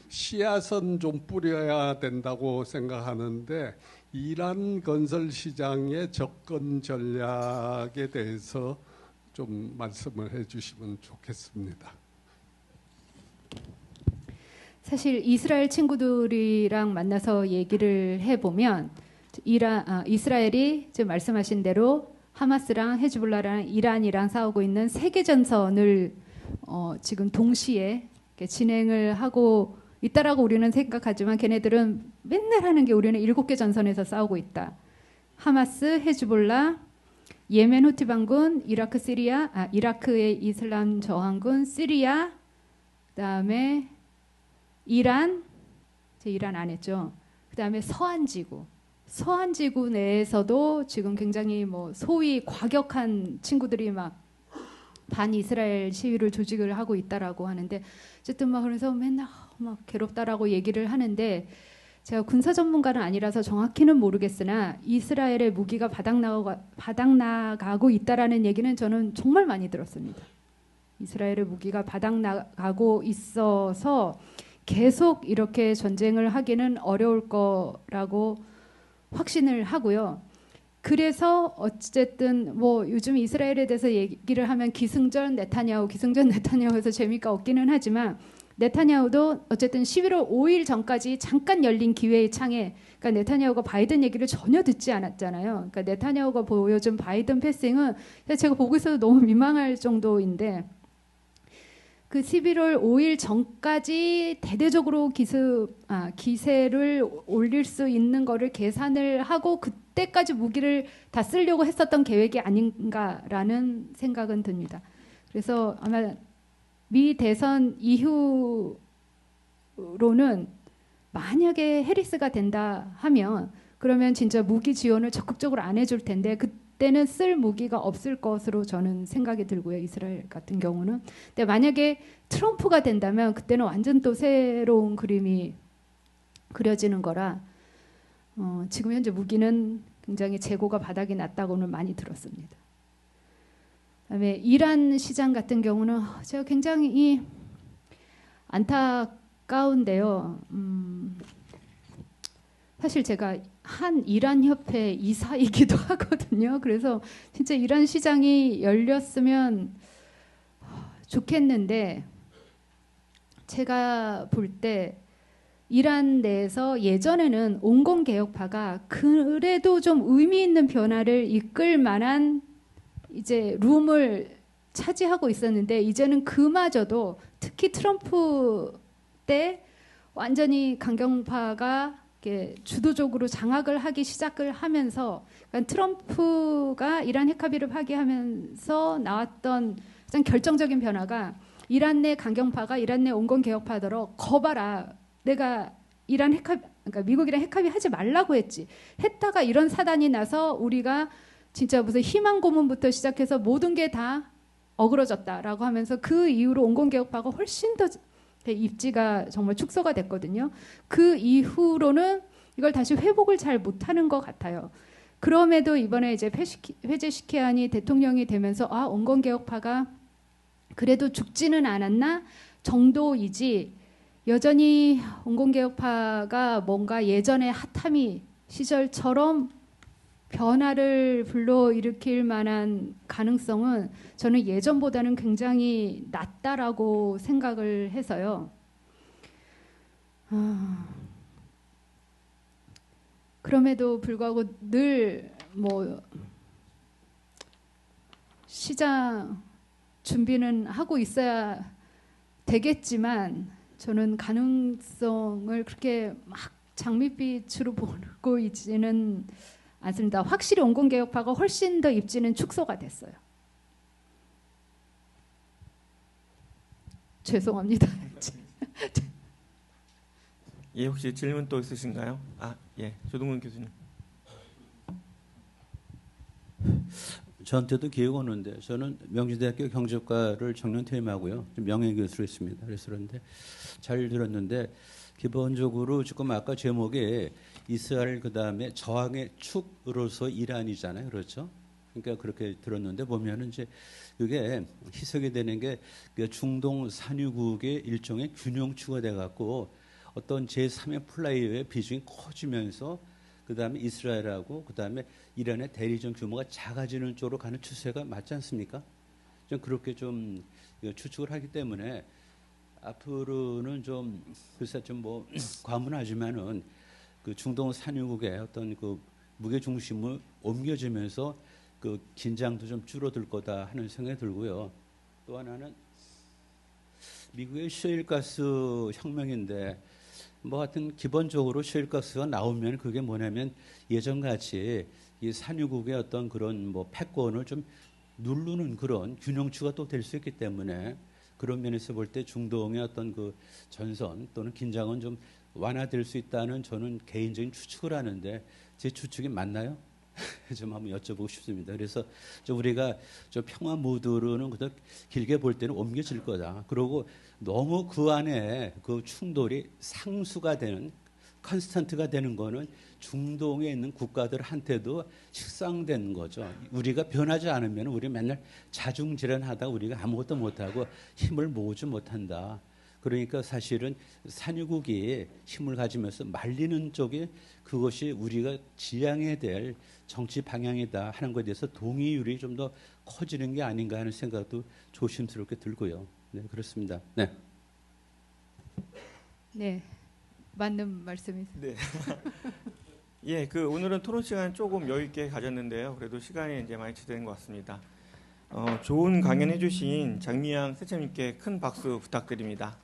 씨앗은 좀 뿌려야 된다고 생각하는데 이란 건설 시장의 접근 전략에 대해서 좀 말씀을 해주시면 좋겠습니다. 사실 이스라엘 친구들이랑 만나서 얘기를 해보면 이스라엘이 지금 말씀하신 대로 하마스랑 헤즈볼라랑 이란이랑 싸우고 있는 세계 전선을 지금 동시에 진행을 하고 있다라고 우리는 생각하지만 걔네들은 맨날 하는 게 우리는 7개 전선에서 싸우고 있다. 하마스, 헤즈볼라, 예멘 후티 반군, 이라크, 시리아, 이라크의 이슬람 저항군, 시리아, 그다음에 이란, 이란 안 했죠. 그다음에 서한지구. 서한지구 내에서도 지금 굉장히 뭐 소위 과격한 친구들이 막 반이스라엘 시위를 조직을 하고 있다라고 하는데 어쨌든 막 그래서 맨날 막 괴롭다라고 얘기를 하는데 제가 군사 전문가는 아니라서 정확히는 모르겠으나 이스라엘의 무기가 바닥나가고 있다라는 얘기는 저는 정말 많이 들었습니다. 이스라엘의 무기가 바닥나가고 있어서 계속 이렇게 전쟁을 하기는 어려울 거라고 확신을 하고요. 그래서 어쨌든 뭐 요즘 이스라엘에 대해서 얘기를 하면 기승전 네타냐후에서 재미가 없기는 하지만 네타냐후도 어쨌든 11월 5일 전까지 잠깐 열린 기회의 창에, 그러니까 네타냐후가 바이든 얘기를 전혀 듣지 않았잖아요. 그러니까 네타냐후가 보여준 바이든 패싱은 제가 보고 있어도 너무 민망할 정도인데 그 11월 5일 전까지 대대적으로 기세를 올릴 수 있는 거를 계산을 하고 그때까지 무기를 다 쓰려고 했었던 계획이 아닌가라는 생각은 듭니다. 그래서 아마 미 대선 이후로는 만약에 해리스가 된다 하면 그러면 진짜 무기 지원을 적극적으로 안 해줄 텐데 그때는 쓸 무기가 없을 것으로 저는 생각이 들고요. 이스라엘 같은 경우는. 근데 만약에 트럼프가 된다면 그때는 완전 또 새로운 그림이 그려지는 거라 지금 현재 무기는 굉장히 재고가 바닥이 났다고는 많이 들었습니다. 그다음에 이란 시장 같은 경우는 제가 굉장히 안타까운데요. 사실 제가 한 이란 협회 이사이기도 하거든요. 그래서 진짜 이란 시장이 열렸으면 좋겠는데 제가 볼 때 이란 내에서 예전에는 온건 개혁파가 그래도 좀 의미 있는 변화를 이끌 만한 이제 룸을 차지하고 있었는데 이제는 그마저도 특히 트럼프 때 완전히 강경파가 이렇게 주도적으로 장악을 하기 시작을 하면서 그러니까 트럼프가 이란 핵합의를 파기하면서 나왔던 가장 결정적인 변화가 이란 내 강경파가 이란 내 온건 개혁파더러 거봐라 내가 이란 핵합 그러니까 미국이랑 핵합의 하지 말라고 했다가 이런 사단이 나서 우리가 진짜 무슨 희망 고문부터 시작해서 모든 게 다 어그러졌다라고 하면서 그 이후로 온건 개혁파가 훨씬 더 입지가 정말 축소가 됐거든요. 그 이후로는 이걸 다시 회복을 잘 못하는 것 같아요. 그럼에도 이번에 이제 페제시키안이 대통령이 되면서 아 온건 개혁파가 그래도 죽지는 않았나 정도이지 여전히 온건 개혁파가 뭔가 예전의 핫하미 시절처럼 변화를 불러일으킬 만한 가능성은 저는 예전보다는 굉장히 낮다라고 생각을 해서요. 그럼에도 불구하고 늘 뭐 시장 준비는 하고 있어야 되겠지만 저는 가능성을 그렇게 막 장밋빛으로 보고 있지는 않습니다. 확실히 온건 개혁파가 훨씬 더 입지는 축소가 됐어요. 죄송합니다. 예, 혹시 질문 또 있으신가요? 예, 조동근 교수님. 저한테도 기회가 오는데 저는 명지대학교 경제학과를 정년 퇴임하고요. 좀 명예교수로 있습니다. 그래서 그런데 잘 들었는데 기본적으로 지금 아까 제목에 이스라엘 그다음에 저항의 축으로서 이란이잖아요. 그렇죠? 그러니까 그렇게 들었는데 보면은 이제 그게 희석이 되는 게 중동 산유국의 일종의 균형추가 돼 갖고 어떤 제3의 플레이어의 비중이 커지면서 그다음에 이스라엘하고 그다음에 이란의 대리전 규모가 작아지는 쪽으로 가는 추세가 맞지 않습니까? 좀 그렇게 좀 추측을 하기 때문에 앞으로는 좀 글쎄 좀 뭐 과문하지만은 그 중동 산유국의 어떤 그 무게 중심을 옮겨지면서 그 긴장도 좀 줄어들 거다 하는 생각이 들고요. 또 하나는 미국의 셰일가스 혁명인데 뭐 하여튼 기본적으로 셰일가스가 나오면 그게 뭐냐면 예전같이 이 산유국의 어떤 그런 뭐 패권을 좀 누르는 그런 균형추가 또 될 수 있기 때문에 그런 면에서 볼 때 중동의 어떤 그 전선 또는 긴장은 좀 완화될 수 있다는 저는 개인적인 추측을 하는데 제 추측이 맞나요? 좀 한번 여쭤보고 싶습니다. 그래서 좀 우리가 좀 평화 모드로는 그저 길게 볼 때는 옮겨질 거다. 그리고 너무 그 안에 그 충돌이 상수가 되는 컨스턴트가 되는 거는 중동에 있는 국가들한테도 식상된 거죠. 우리가 변하지 않으면 우리 맨날 자중질환하다가 우리가 아무것도 못하고 힘을 모으지 못한다. 그러니까 사실은 산유국이 힘을 가지면서 말리는 쪽이 그것이 우리가 지향해야 될 정치 방향이다 하는 것에 대해서 동의율이 좀 더 커지는 게 아닌가 하는 생각도 조심스럽게 들고요. 네, 그렇습니다. 네. 네, 맞는 말씀이세요. 네. 예, 그 오늘은 토론 시간 조금 여유 있게 가졌는데요. 그래도 시간이 이제 많이 지된 것 같습니다. 좋은 강연 해주신 장미양 세차님께 큰 박수 부탁드립니다.